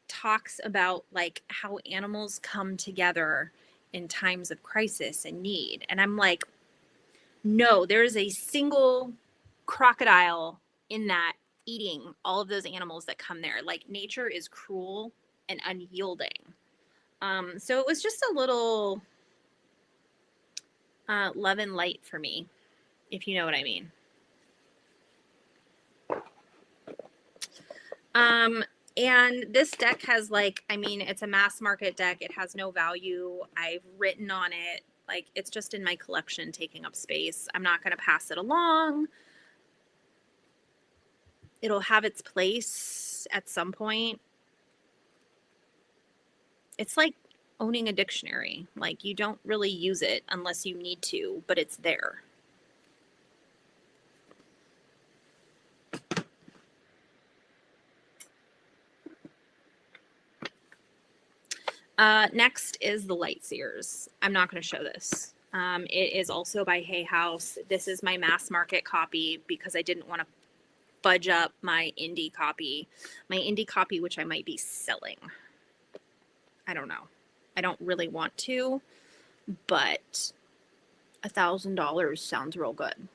Speaker 1: talks about, like, how animals come together in times of crisis and need. And I'm like, no, there is a single crocodile in that eating all of those animals that come there. Like, nature is cruel and unyielding. So it was just a little love and light for me, if you know what I mean. And this deck has, like, I mean, it's a mass market deck. It has no value. I've written on it. Like, it's just in my collection taking up space. I'm not going to pass it along. It'll have its place at some point. It's like owning a dictionary. Like, you don't really use it unless you need to, but it's there. Next is the Lightseers. I'm not going to show this. It is also by Hay House. This is my mass market copy because I didn't want to fudge up my indie copy. My indie copy, which I might be selling. I don't know. I don't really want to, but $1,000 sounds real good.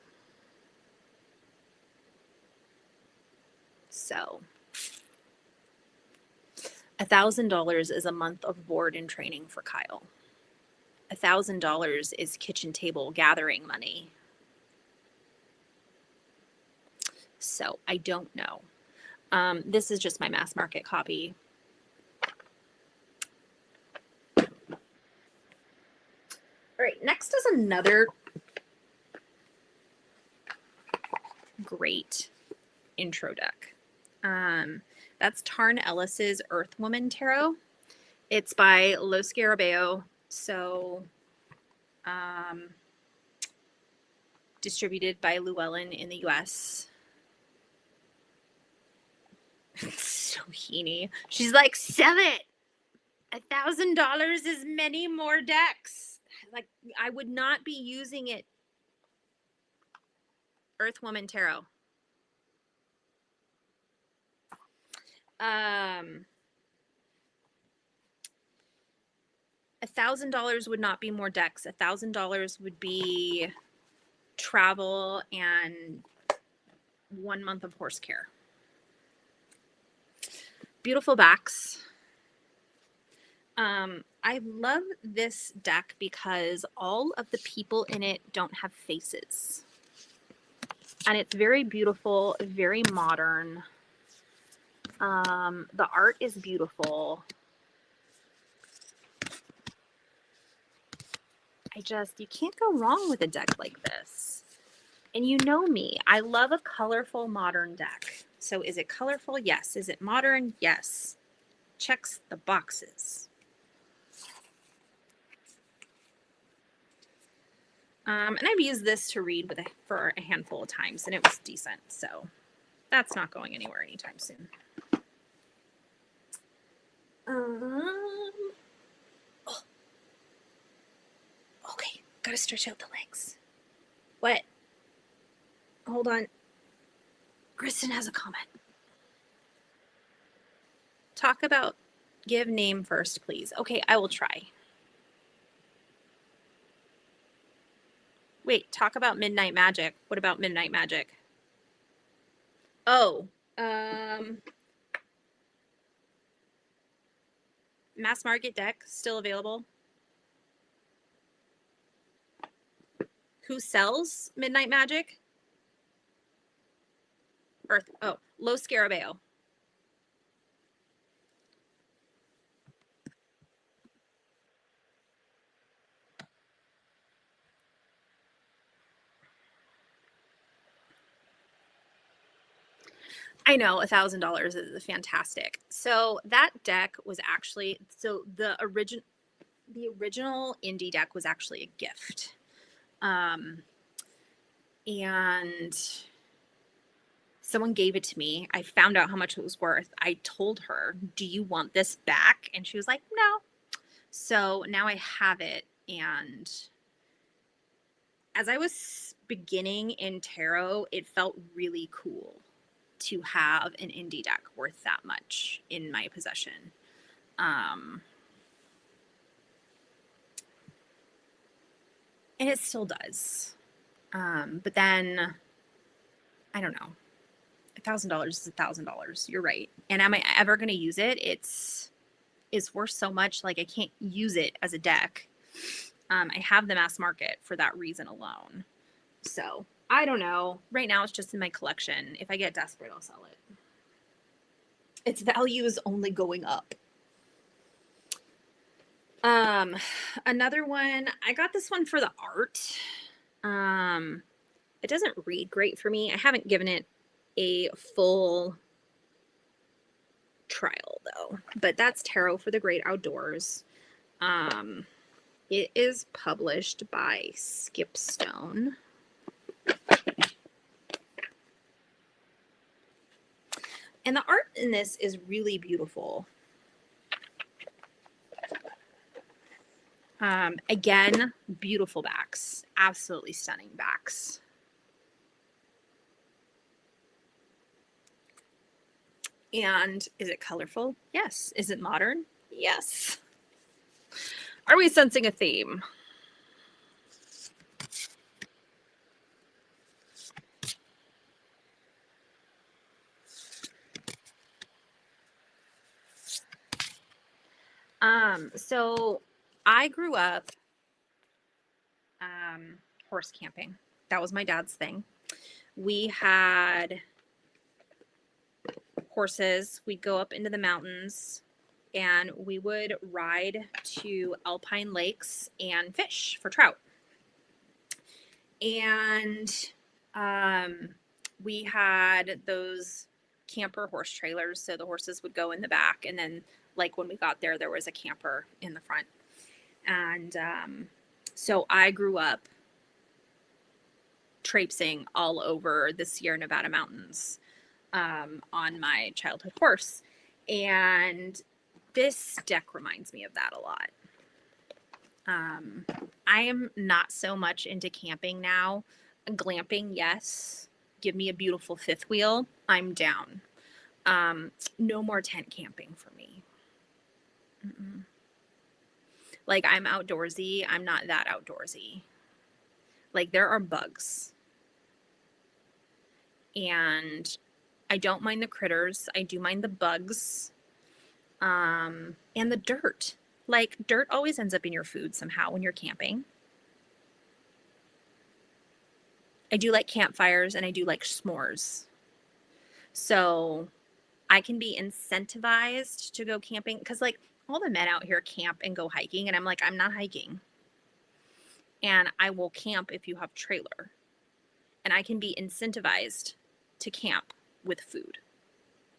Speaker 1: So $1,000 is a month of board and training for Kyle. $1,000 is kitchen table gathering money. So I don't know. This is just my mass market copy. All right, next is another great intro deck. That's Tarn Ellis's Earthwoman Tarot. It's by Los Scarabeo. So, distributed by Llewellyn in the US. So heeny. She's like, sell it. $1,000 is many more decks. Like, I would not be using it. Earthwoman Tarot. $1,000 would not be more decks. $1,000 would be travel and 1 month of horse care. Beautiful backs. I love this deck because all of the people in it don't have faces. And it's very beautiful, very modern. The art is beautiful. You can't go wrong with a deck like this. And you know me, I love a colorful modern deck. So is it colorful? Yes. Is it modern? Yes. Checks the boxes. And I've used this to read for a handful of times, and it was decent. So that's not going anywhere anytime soon. Oh. Okay, gotta stretch out the legs. What? Hold on. Kristen has a comment. Give name first, please. Okay, I will try. Wait, talk about Midnight Magic. What about Midnight Magic? Oh, mass market deck still available. Who sells Midnight Magic? Los Scarabeo. I know $1,000 is fantastic. So that deck was actually the original indie deck was actually a gift, and someone gave it to me. I found out how much it was worth. I told her, "Do you want this back?" And she was like, "No." So now I have it, and as I was beginning in tarot, it felt really cool to have an indie deck worth that much in my possession. And it still does. But then, I don't know. $1,000 is $1,000. You're right. And am I ever going to use it? It's worth so much. Like, I can't use it as a deck. I have the mass market for that reason alone. So I don't know. Right now, it's just in my collection. If I get desperate, I'll sell it. Its value is only going up. Another one, I got this one for the art. It doesn't read great for me. I haven't given it a full trial though, but that's Tarot for the Great Outdoors. It is published by Skipstone. And the art in this is really beautiful. Again, beautiful backs, absolutely stunning backs. And is it colorful? Yes. Is it modern? Yes. Are we sensing a theme? So I grew up horse camping. That was my dad's thing. We had horses. We'd go up into the mountains and we would ride to alpine lakes and fish for trout. And we had those camper horse trailers. So the horses would go in the back, and then like when we got there, there was a camper in the front. And so I grew up traipsing all over the Sierra Nevada mountains on my childhood horse. And this deck reminds me of that a lot. I am not so much into camping now. Glamping, yes. Give me a beautiful fifth wheel. I'm down. No more tent camping for me. Like, I'm outdoorsy. I'm not that outdoorsy. Like, there are bugs. And I don't mind the critters. I do mind the bugs. And the dirt. Like, dirt always ends up in your food somehow when you're camping. I do like campfires and I do like s'mores. So I can be incentivized to go camping because, like, all the men out here camp and go hiking, and I'm like, I'm not hiking. And I will camp if you have a trailer. And I can be incentivized to camp with food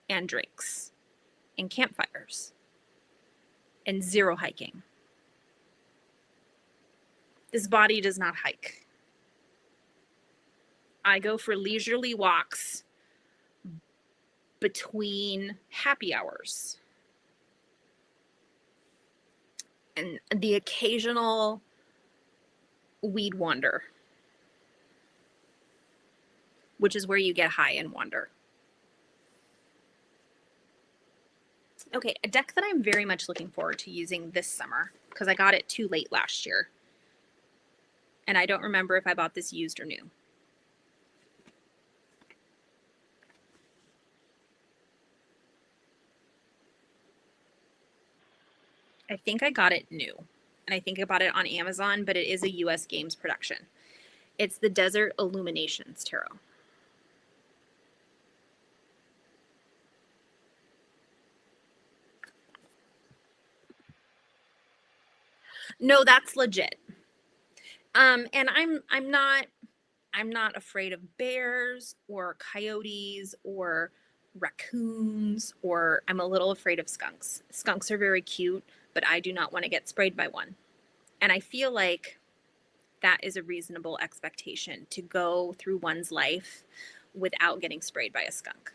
Speaker 1: and drinks and campfires and zero hiking. This body does not hike. I go for leisurely walks between happy hours and the occasional weed wander, which is where you get high and wander. Okay, a deck that I'm very much looking forward to using this summer because I got it too late last year. And I don't remember if I bought this used or new. I think I got it new. And I think I bought it on Amazon, but it is a US Games production. It's the Desert Illuminations Tarot. No, that's legit. And I'm not afraid of bears or coyotes or raccoons, or I'm a little afraid of skunks. Skunks are very cute, but I do not want to get sprayed by one. And I feel like that is a reasonable expectation to go through one's life without getting sprayed by a skunk.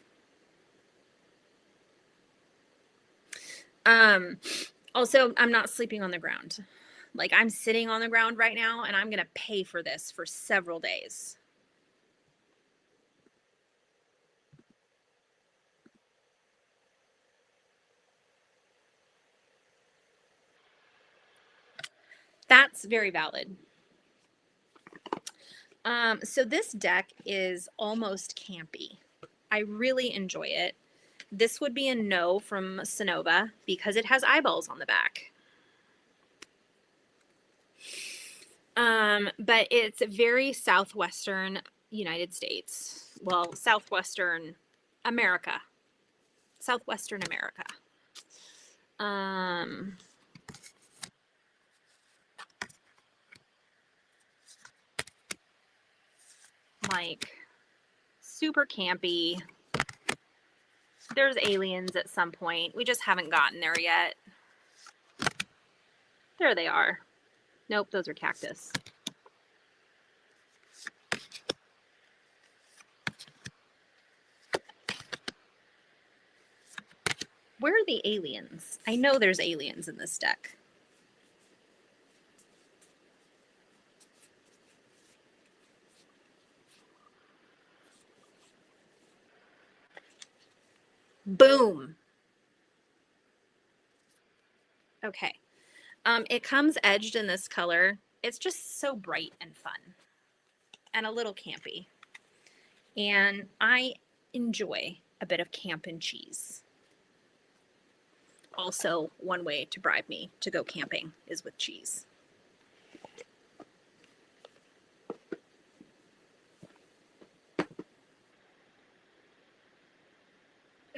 Speaker 1: Also, I'm not sleeping on the ground. Like, I'm sitting on the ground right now, and I'm going to pay for this for several days. That's very valid. So this deck is almost campy. I really enjoy it. This would be a no from Sonova because it has eyeballs on the back. But it's very southwestern United States. Well, southwestern America. Southwestern America. Like, super campy. There's aliens at some point. We just haven't gotten there yet. There they are. Nope, those are cactus. Where are the aliens? I know there's aliens in this deck. Boom. Okay. It comes edged in this color. It's just so bright and fun and a little campy. And I enjoy a bit of camp and cheese. Also, one way to bribe me to go camping is with cheese.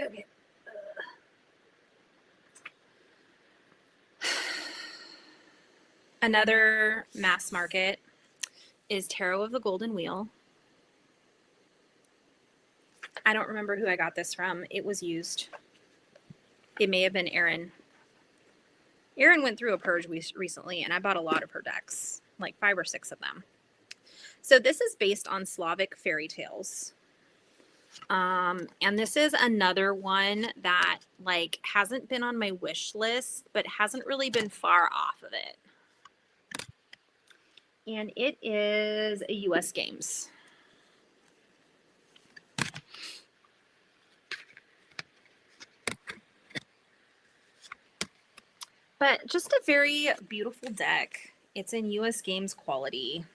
Speaker 1: Okay. Another mass market is Tarot of the Golden Wheel. I don't remember who I got this from. It was used. It may have been Erin. Erin went through a purge recently, and I bought a lot of her decks, like 5 or 6 of them. So this is based on Slavic fairy tales. And this is another one that, like, hasn't been on my wish list, but hasn't really been far off of it. And it is a US Games. But just a very beautiful deck. It's in US Games quality.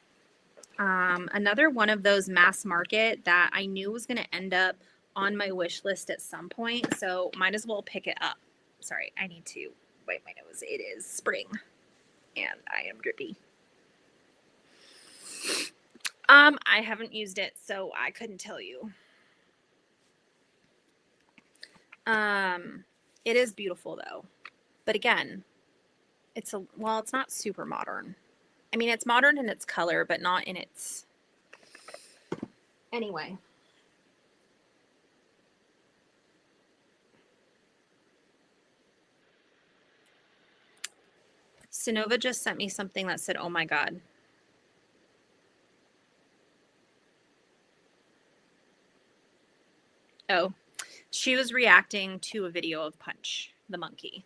Speaker 1: Another one of those mass market that I knew was going to end up on my wish list at some point, so might as well pick it up. Sorry, I need to wipe my nose. It is spring, and I am drippy. I haven't used it, so I couldn't tell you. It is beautiful though, but again, it's not super modern. I mean, it's modern in its color, but not in its. Anyway. Sonova just sent me something that said, oh my God. Oh, she was reacting to a video of Punch, the monkey.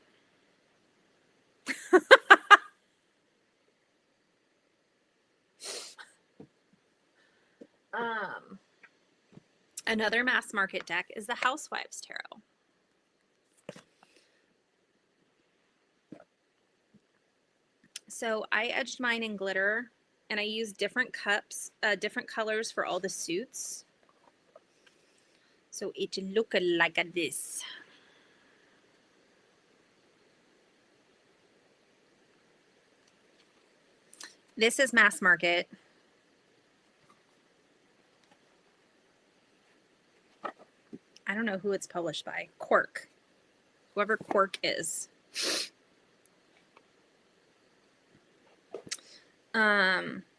Speaker 1: Another mass market deck is the Housewives Tarot. So I edged mine in glitter, and I used different cups, different colors for all the suits. So it looked like this. This is mass market. I don't know who it's published by. Quirk. Whoever Quirk is.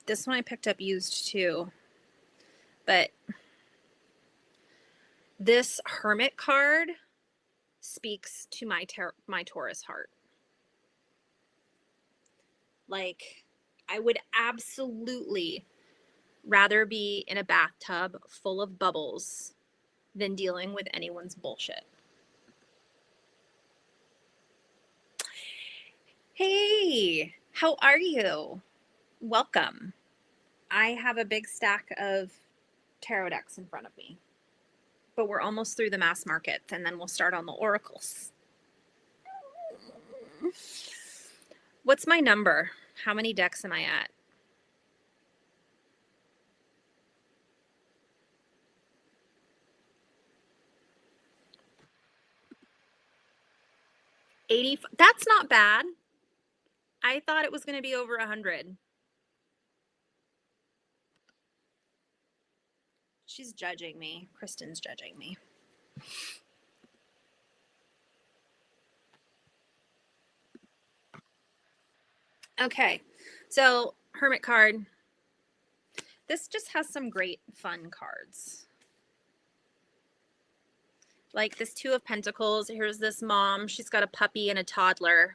Speaker 1: This one I picked up used too. But this Hermit card speaks to my Taurus heart. Like, I would absolutely rather be in a bathtub full of bubbles than dealing with anyone's bullshit. Hey, how are you? Welcome. I have a big stack of tarot decks in front of me, but we're almost through the mass markets, and then we'll start on the oracles. What's my number? How many decks am I at? That's not bad. I thought it was going to be over 100. She's judging me. Kristen's judging me. Okay, so Hermit card. This just has some great fun cards. Like this Two of Pentacles. Here's this mom. She's got a puppy and a toddler.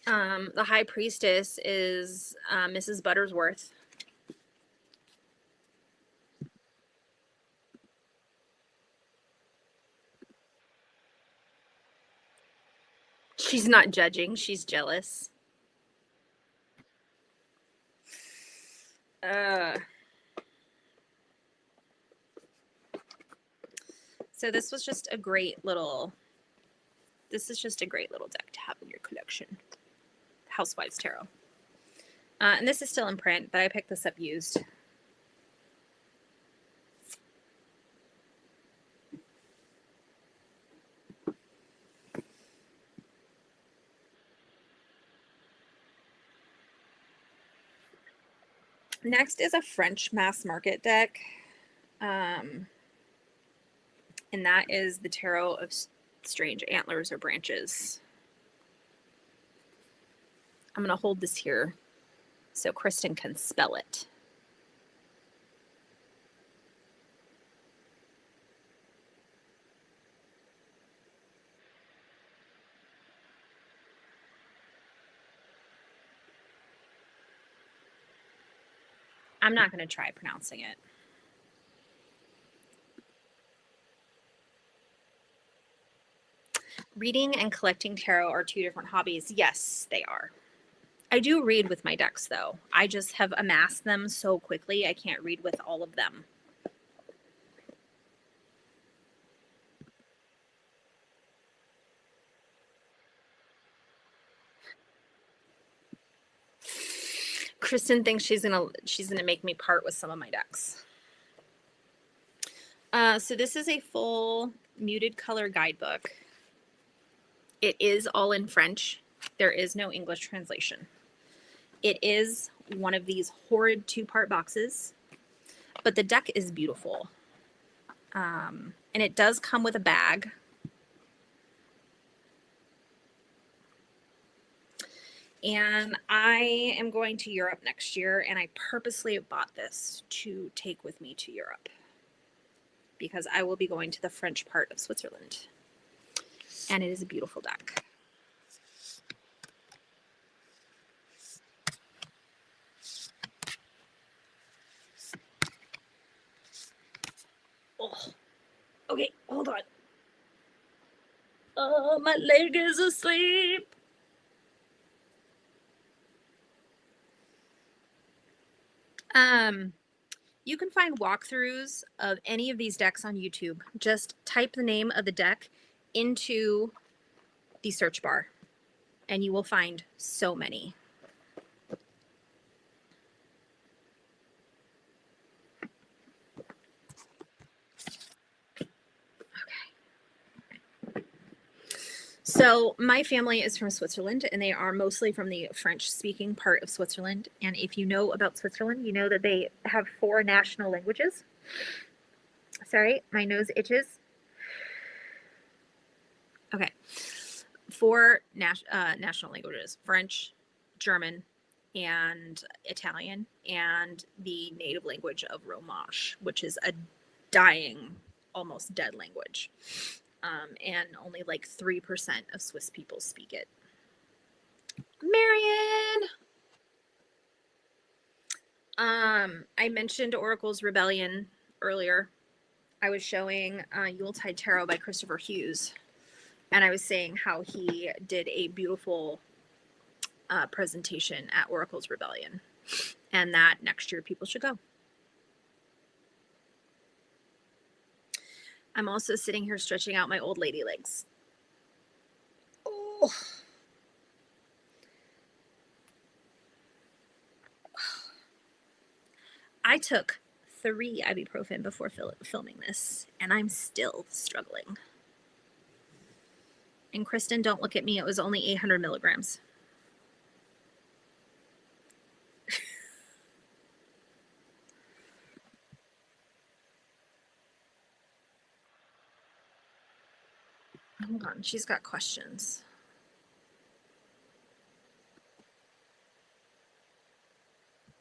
Speaker 1: The High Priestess is Mrs. Buttersworth. She's not judging. She's jealous. So this was just a great little. This is just a great little deck to have in your collection. Housewives Tarot. And this is still in print, but I picked this up used. Next is a French mass market deck. And that is the Tarot of Strange Antlers or Branches. I'm going to hold this here so Kristen can spell it. I'm not going to try pronouncing it. Reading and collecting tarot are two different hobbies. Yes, they are. I do read with my decks, though. I just have amassed them so quickly, I can't read with all of them. Kristen thinks she's gonna make me part with some of my decks. So this is a full muted color guidebook. It is all in French. There is no English translation. It is one of these horrid 2-part boxes, but the deck is beautiful. And it does come with a bag. And I am going to Europe next year, and I purposely bought this to take with me to Europe because I will be going to the French part of Switzerland. And it is a beautiful deck. Oh, okay, hold on. Oh, my leg is asleep. You can find walkthroughs of any of these decks on YouTube. Just type the name of the deck into the search bar, and you will find so many. So my family is from Switzerland, and they are mostly from the French-speaking part of Switzerland. And if you know about Switzerland, you know that they have 4 national languages. Sorry, my nose itches. Okay. 4 national languages: French, German, and Italian, and the native language of Romansh, which is a dying, almost dead language. And only like 3% of Swiss people speak it. Marion! I mentioned Oracle's Rebellion earlier. I was showing Yuletide Tarot by Christopher Hughes, and I was saying how he did a beautiful presentation at Oracle's Rebellion, and that next year people should go. I'm also sitting here stretching out my old lady legs. Oh. I took 3 ibuprofen before filming this, and I'm still struggling. And Kristen, don't look at me. It was only 800 milligrams. Hold on. She's got questions.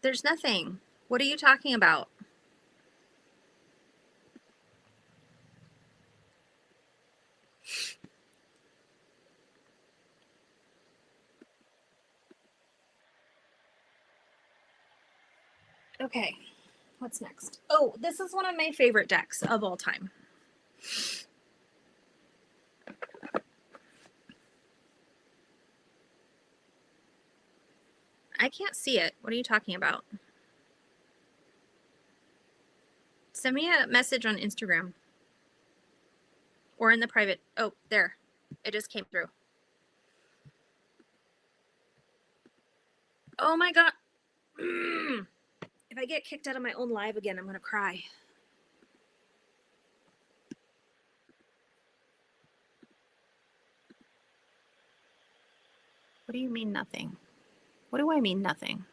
Speaker 1: There's nothing. What are you talking about? Okay, what's next? Oh, this is one of my favorite decks of all time. I can't see it. What are you talking about? Send me a message on Instagram or in the private. Oh, there. It just came through. Oh my God. If I get kicked out of my own live again, I'm going to cry. What do you mean nothing? What do I mean nothing?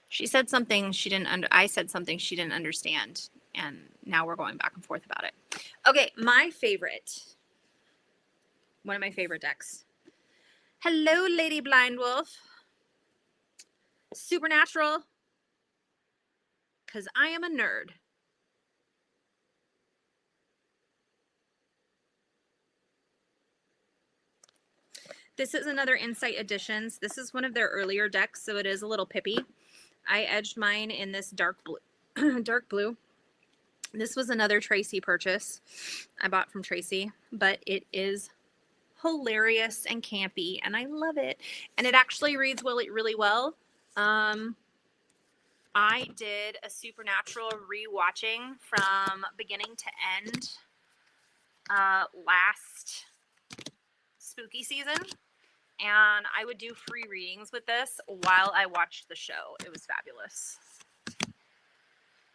Speaker 1: She said something she didn't I said something she didn't understand, and now we're going back and forth about it. Okay, my favorite. One of my favorite decks. Hello, Lady Blind Wolf. Supernatural. Because I am a nerd. This is another Insight Editions. This is one of their earlier decks, so it is a little pippy. I edged mine in this dark blue. Dark blue. This was another Tracy purchase I bought from Tracy, but it is hilarious and campy, and I love it. And it actually reads really well. I did a Supernatural rewatching from beginning to end last spooky season, and I would do free readings with this while I watched the show. It was fabulous.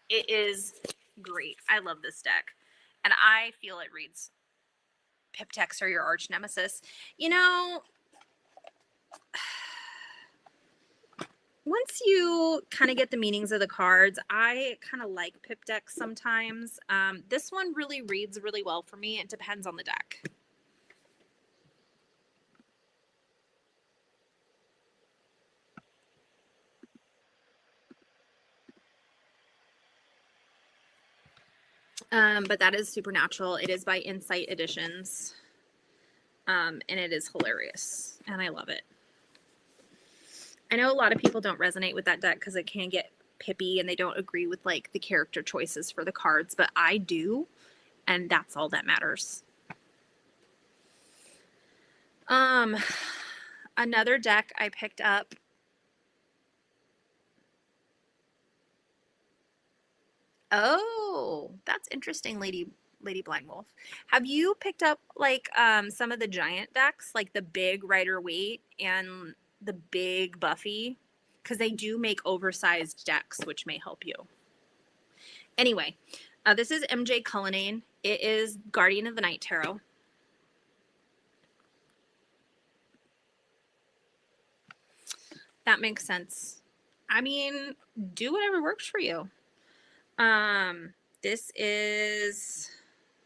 Speaker 1: It is great. I love this deck, and I feel it reads Pip decks are your arch nemesis. You know, once you kind of get the meanings of the cards, I kind of like Pip decks sometimes. This one really reads really well for me. It depends on the deck. But that is Supernatural. It is by Insight Editions. And it is hilarious. And I love it. I know a lot of people don't resonate with that deck because it can get pippy and they don't agree with like the character choices for the cards, but I do, and that's all that matters. Another deck I picked up. Oh, that's interesting, Lady Blind Wolf. Have you picked up like some of the giant decks, like the big Rider-Waite and the big Buffy? Because they do make oversized decks, which may help you. Anyway, this is MJ Cullinane. It is Guardian of the Night Tarot. That makes sense. I mean, do whatever works for you. This is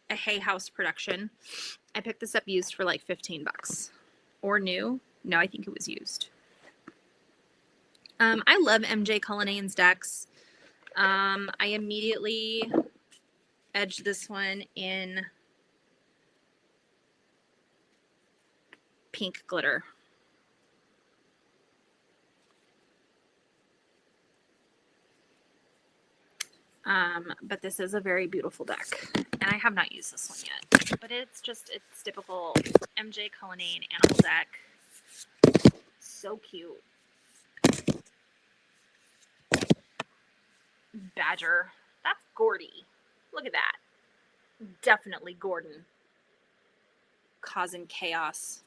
Speaker 1: a Hay House production. I picked this up used for like 15 bucks. Or new. No, I think it was used. I love MJ Cullinane's decks. I immediately edged this one in pink glitter. But this is a very beautiful deck. And I have not used this one yet. But it's typical MJ Cullinane animal deck. So cute. Badger. That's Gordy. Look at that. Definitely Gordon. Causing chaos.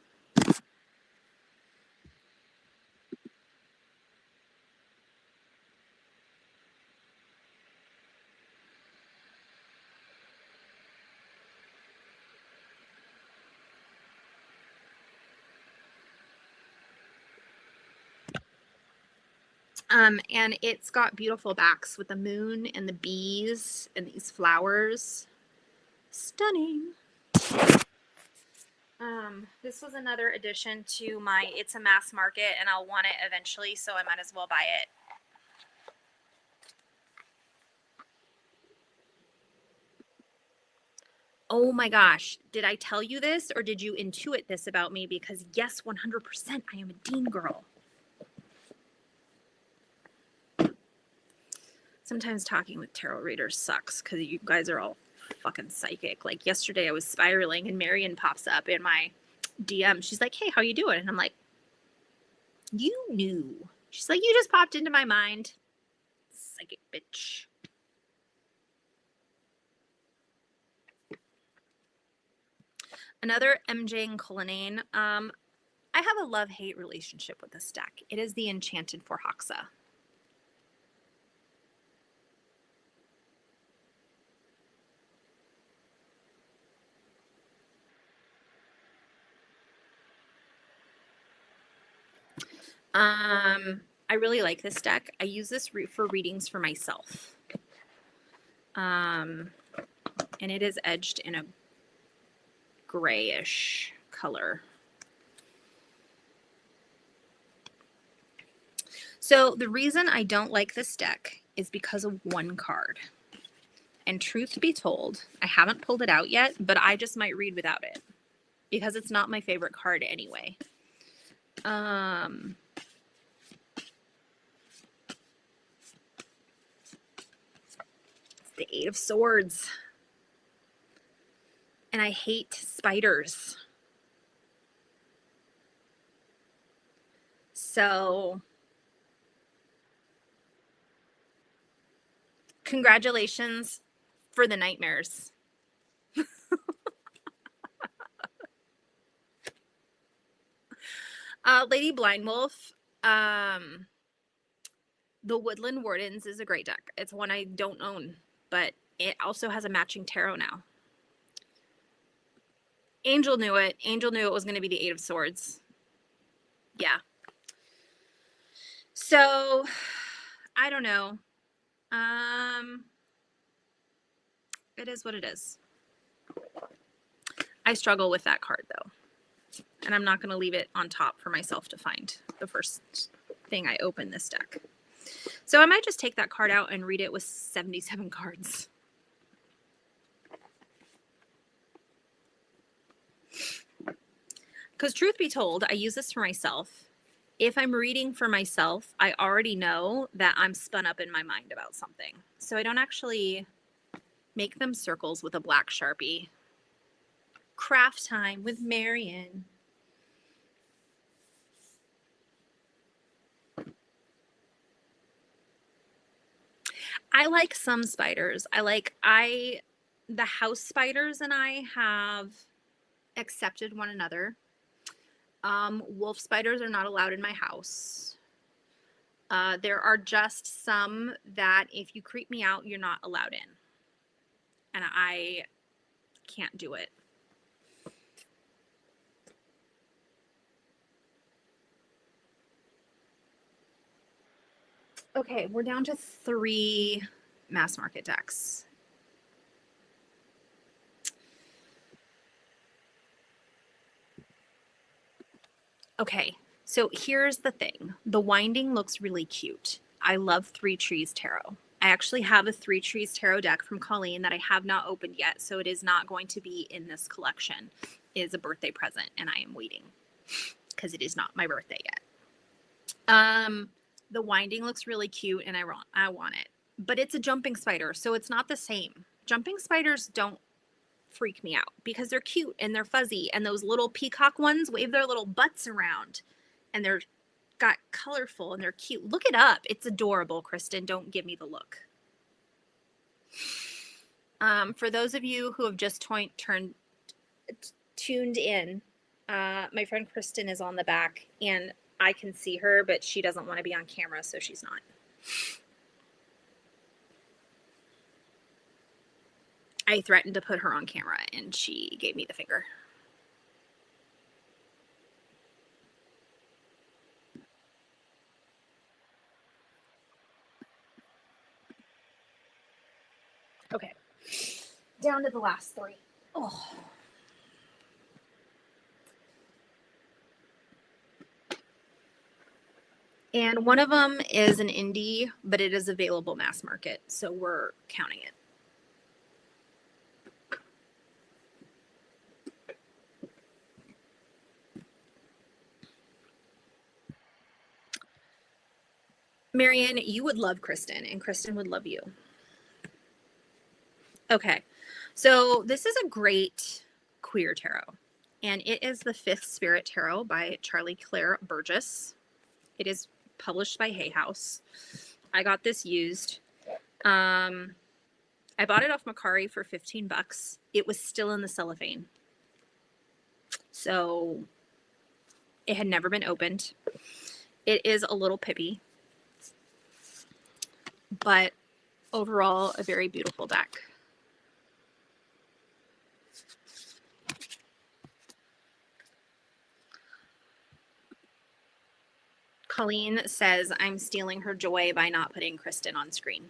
Speaker 1: And it's got beautiful backs with the moon and the bees and these flowers. Stunning. This was another addition to my It's a Mass Market, and I'll want it eventually, so I might as well buy it. Oh my gosh, did I tell you this or did you intuit this about me? Because yes, 100%, I am a Dean girl. Sometimes talking with tarot readers sucks because you guys are all fucking psychic. Like yesterday I was spiraling and Marion pops up in my DM. She's like, hey, how you doing? And I'm like, you knew. She's like, you just popped into my mind. Psychic bitch. Another MJ and Cullinane. I have a love-hate relationship with this deck. It is the Enchanted for Hoxa. I really like this deck. I use this for readings for myself. And it is edged in a grayish color. So the reason I don't like this deck is because of one card. And truth be told, I haven't pulled it out yet, but I just might read without it because it's not my favorite card anyway. It's the Eight of Swords. And I hate spiders. So congratulations for the nightmares. Lady Blind Wolf, the Woodland Wardens is a great deck. It's one I don't own, but it also has a matching tarot now. Angel knew it. Angel knew it was going to be the Eight of Swords. Yeah. So, I don't know. It is what it is. I struggle with that card, though. And I'm not going to leave it on top for myself to find the first thing I open this deck. So I might just take that card out and read it with 77 cards. Because truth be told, I use this for myself. If I'm reading for myself, I already know that I'm spun up in my mind about something. So I don't actually make them circles with a black Sharpie. Craft time with Marion. I like some spiders. The house spiders and I have accepted one another. Wolf spiders are not allowed in my house. There are just some that if you creep me out, you're not allowed in. And I can't do it. Okay, we're down to 3 mass market decks. Okay, so here's the thing. The winding looks really cute. I love Three Trees Tarot. I actually have a Three Trees Tarot deck from Colleen that I have not opened yet, so it is not going to be in this collection. It is a birthday present, and I am waiting because it is not my birthday yet. The winding looks really cute, and I want it. But it's a jumping spider, so it's not the same. Jumping spiders don't freak me out because they're cute and they're fuzzy, and those little peacock ones wave their little butts around, and they're got colorful and they're cute. Look it up. It's adorable, Kristen. Don't give me the look. For those of you who have just tuned in, my friend Kristen is on the back, and I can see her, but she doesn't want to be on camera, so she's not. I threatened to put her on camera, and she gave me the finger. Okay, down to the last 3. Oh. And one of them is an indie, but it is available mass market, so we're counting it. Marianne, you would love Kristen, and Kristen would love you. Okay, so this is a great queer tarot, and it is the Fifth Spirit Tarot by Charlie Claire Burgess. It is published by Hay House. I got this used. I bought it off Macari for $15. It was still in the cellophane. So it had never been opened. It is a little pippy, but overall a very beautiful deck. Colleen says I'm stealing her joy by not putting Kristen on screen.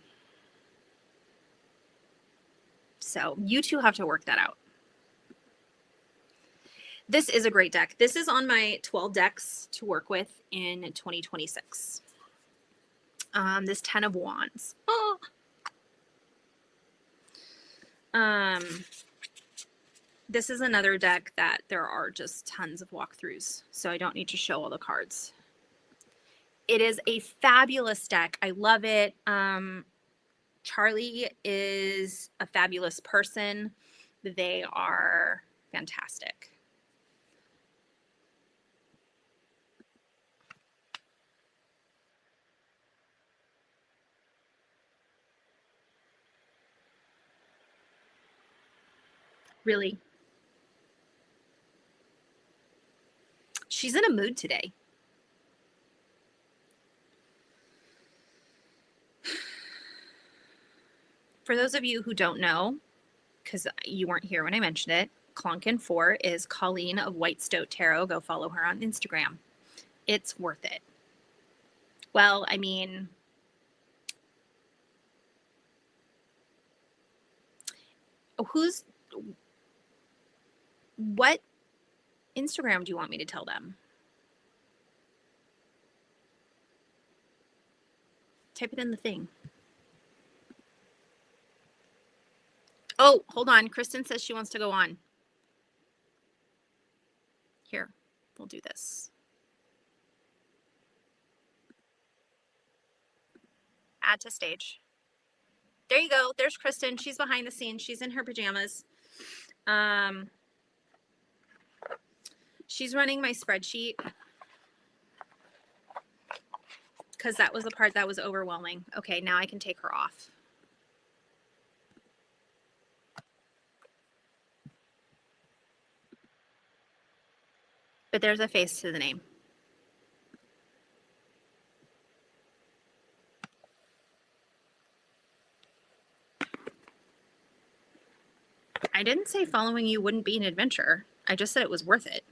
Speaker 1: So you two have to work that out. This is a great deck. This is on my 12 decks to work with in 2026. This 10 of Wands. Oh. This is another deck that there are just tons of walkthroughs, so I don't need to show all the cards. It is a fabulous deck. I love it. Charlie is a fabulous person. They are fantastic. Really? She's in a mood today. For those of you who don't know, because you weren't here when I mentioned it, Clonkin4 is Colleen of White Stoat Tarot. Go follow her on Instagram. It's worth it. Well, I mean, what Instagram do you want me to tell them? Type it in the thing. Oh, hold on. Kristen says she wants to go on. Here, we'll do this. Add to stage. There you go. There's Kristen. She's behind the scenes. She's in her pajamas. She's running my spreadsheet because that was the part that was overwhelming. Okay, now I can take her off. But there's a face to the name. I didn't say following you wouldn't be an adventure. I just said it was worth it.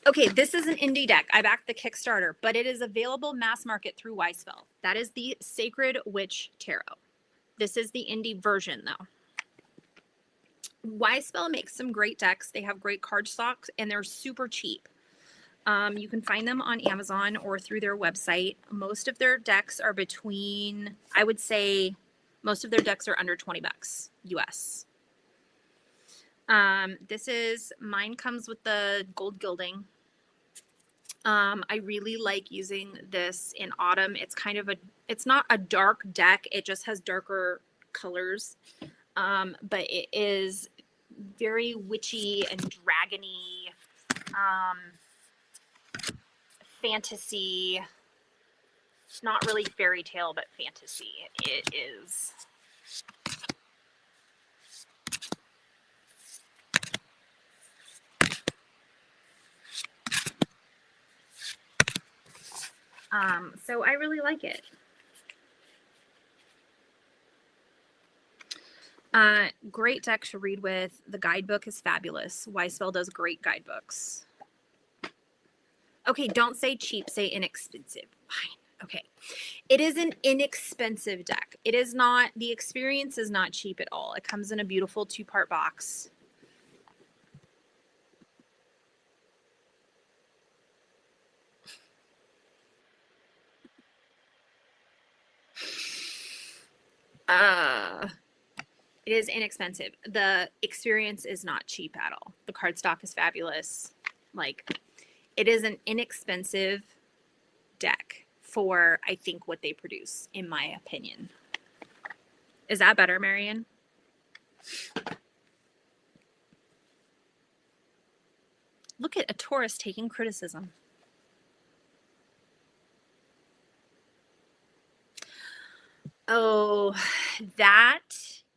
Speaker 1: Okay, this is an indie deck. I backed the Kickstarter, but it is available mass market through Weispell. That is the Sacred Witch Tarot. This is the indie version, though. Weispell makes some great decks. They have great card stocks, and they're super cheap. You can find them on Amazon or through their website. Most of their decks are between, I would say, most of their decks are under 20 bucks US. Mine comes with the gold gilding. I really like using this in autumn. It's not a dark deck. It just has darker colors. But it is very witchy and dragony, fantasy, not really fairy tale, but fantasy. It is. So I really like it. Great deck to read with. The guidebook is fabulous. Weispell does great guidebooks. Okay, don't say cheap, say inexpensive. Fine. Okay. It is an inexpensive deck. It is not, the experience is not cheap at all. It comes in a beautiful 2-part box. It is inexpensive. The experience is not cheap at all. The card stock is fabulous. Like, it is an inexpensive deck for, I think, what they produce, in my opinion. Is that better, Marion? Look at a Taurus taking criticism. Oh, that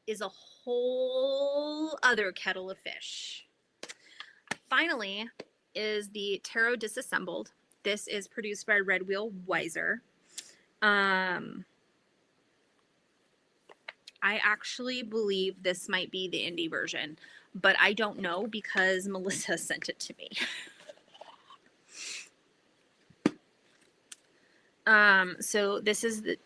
Speaker 1: is a whole other kettle of fish. Finally is the Tarot Disassembled. This is produced by Red Wheel Weiser. I actually believe this might be the indie version, but I don't know because Melissa sent it to me. So this is the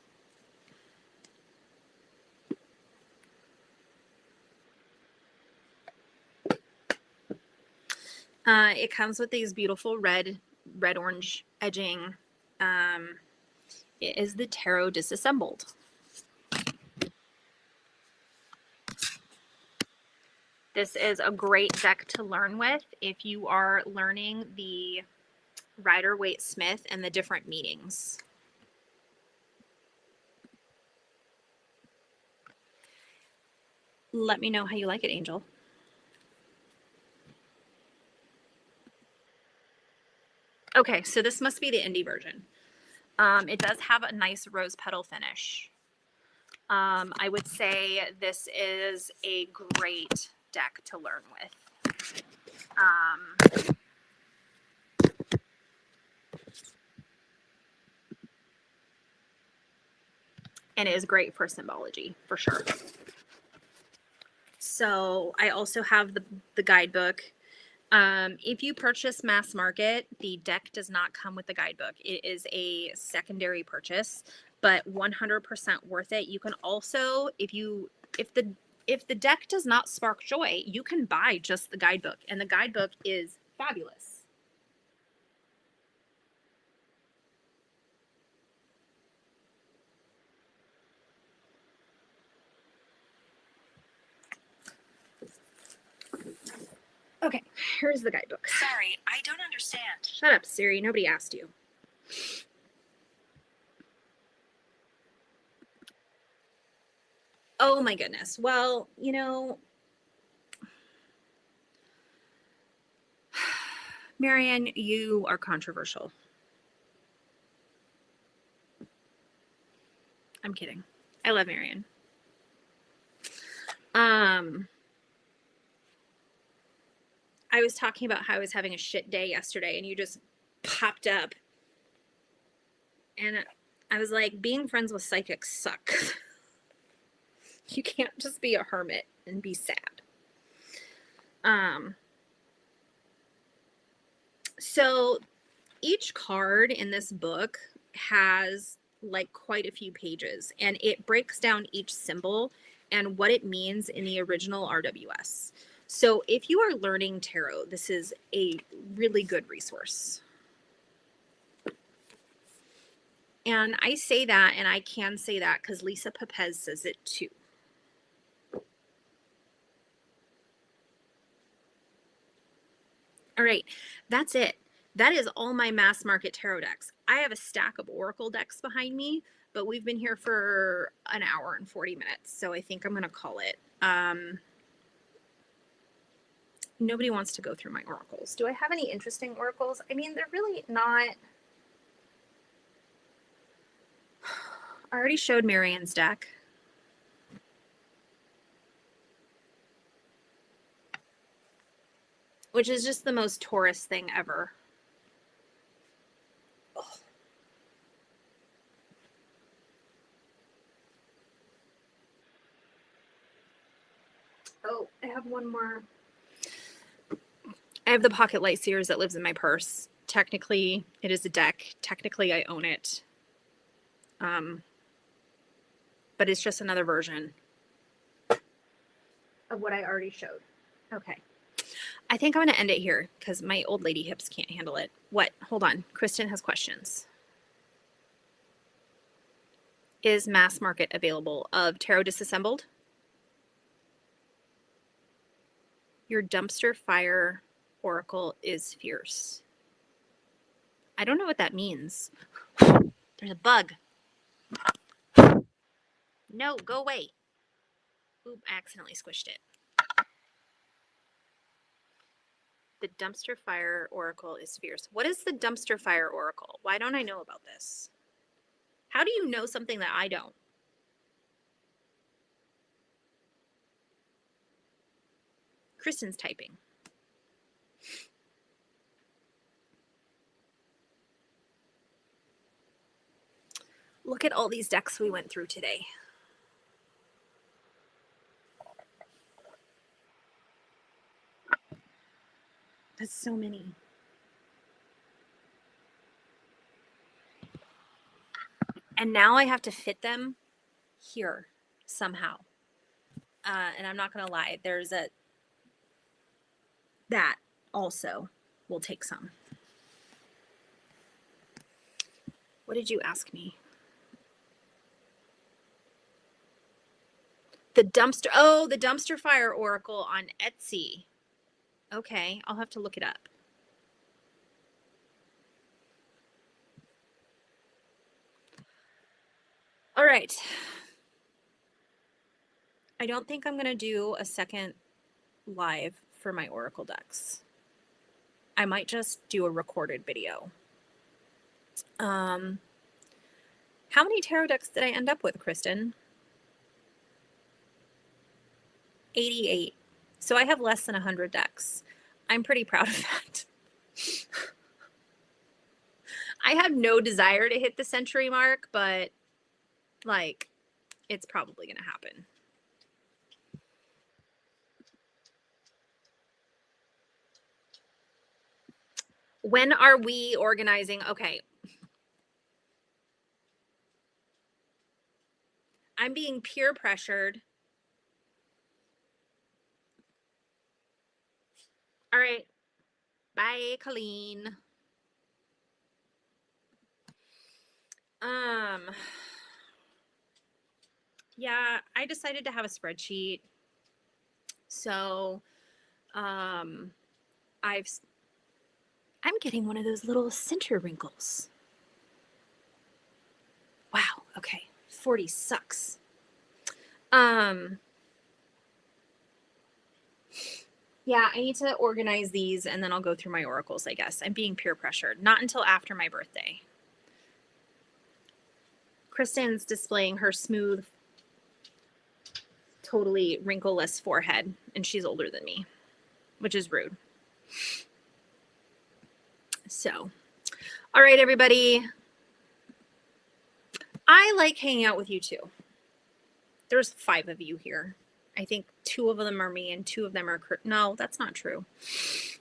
Speaker 1: it comes with these beautiful red orange edging. It is the Tarot Disassembled. This is a great deck to learn with if you are learning the Rider-Waite-Smith and the different meanings. Let me know how you like it, Angel. Okay, so this must be the indie version. It does have a nice rose petal finish. I would say this is a great deck to learn with. And it is great for symbology, for sure. So I also have the guidebook. If you purchase mass market, the deck does not come with the guidebook. It is a secondary purchase, but 100% worth it. You can also, if the deck does not spark joy, you can buy just the guidebook, and the guidebook is fabulous. Okay, here's the guidebook.
Speaker 2: Sorry, I don't understand.
Speaker 1: Shut up, Siri. Nobody asked you. Oh my goodness. Well, you know, Marianne, you are controversial. I'm kidding. I love Marianne. I was talking about how I was having a shit day yesterday, and you just popped up. And I was like, being friends with psychics suck. You can't just be a hermit and be sad. So each card in this book has like quite a few pages, and it breaks down each symbol and what it means in the original RWS. So if you are learning tarot, this is a really good resource. And I say that, and I can say that because Lisa Pepez says it too. All right, that's it. That is all my mass market tarot decks. I have a stack of Oracle decks behind me, but we've been here for an hour and 40 minutes, so I think I'm going to call it. Nobody wants to go through my oracles. Do I have any interesting oracles? I mean, they're really not. I already showed Marianne's deck. Which is just the most Taurus thing ever. Oh, I have one more. I have the Pocket Light Seers that lives in my purse. Technically, it is a deck. Technically, I own it. But it's just another version of what I already showed. Okay. I think I'm going to end it here because my old lady hips can't handle it. What? Hold on. Kristen has questions. Is mass market available of Tarot Disassembled? Your dumpster fire oracle is fierce. I don't know what that means. There's a bug. No, go away. Oop, I accidentally squished it. The dumpster fire oracle is fierce. What is the dumpster fire oracle? Why don't I know about this? How do you know something that I don't? Kristen's typing. Look at all these decks we went through today. That's so many. And now I have to fit them here somehow. And I'm not going to lie, there's that also will take some. What did you ask me? The dumpster fire oracle on Etsy. Okay, I'll have to look it up. All right. I don't think I'm going to do a second live for my oracle decks. I might just do a recorded video. How many tarot decks did I end up with, Kristen? 88. So I have less than 100 decks. I'm pretty proud of that. I have no desire to hit the century mark, but like it's probably going to happen. When are we organizing? Okay. I'm being peer pressured. All right. Bye, Colleen. Yeah, I decided to have a spreadsheet. So, I'm getting one of those little center wrinkles. Wow. Okay. 40 sucks. Yeah, I need to organize these and then I'll go through my oracles, I guess. I'm being peer pressured. Not until after my birthday. Kristen's displaying her smooth, totally wrinkleless forehead, and she's older than me, which is rude. So, all right, everybody. I like hanging out with you too. There's 5 of you here. I think 2 of them are me and 2 of them are no, that's not true.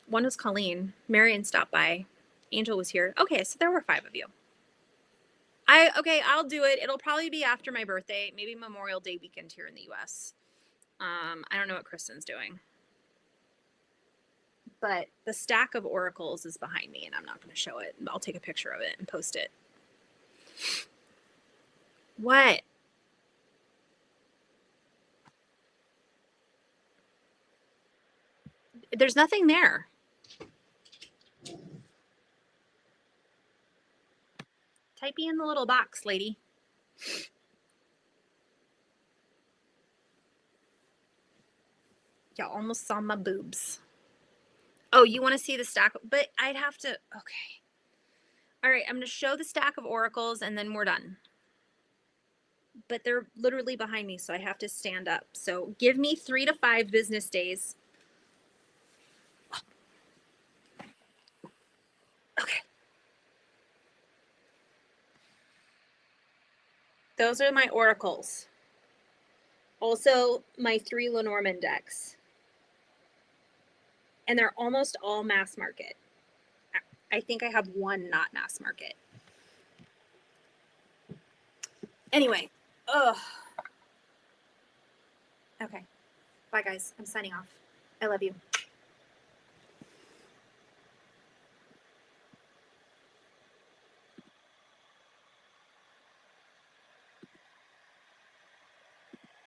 Speaker 1: One was Colleen. Marion stopped by. Angel was here. Okay, so there were 5 of you. I'll do it. It'll probably be after my birthday, maybe Memorial Day weekend here in the US. I don't know what Kristen's doing. But the stack of oracles is behind me and I'm not going to show it. I'll take a picture of it and post it. What? There's nothing there. Type me in the little box, lady. Y'all almost saw my boobs. Oh, you want to see the stack? But I'd have to. Okay. All right. I'm going to show the stack of oracles and then we're done. But they're literally behind me, so I have to stand up. So give me 3 to 5 business days. Okay. Those are my oracles. Also, my 3 Lenormand decks. And they're almost all mass market. I think I have 1 not mass market. Anyway. Ugh. Okay. Bye, guys. I'm signing off. I love you.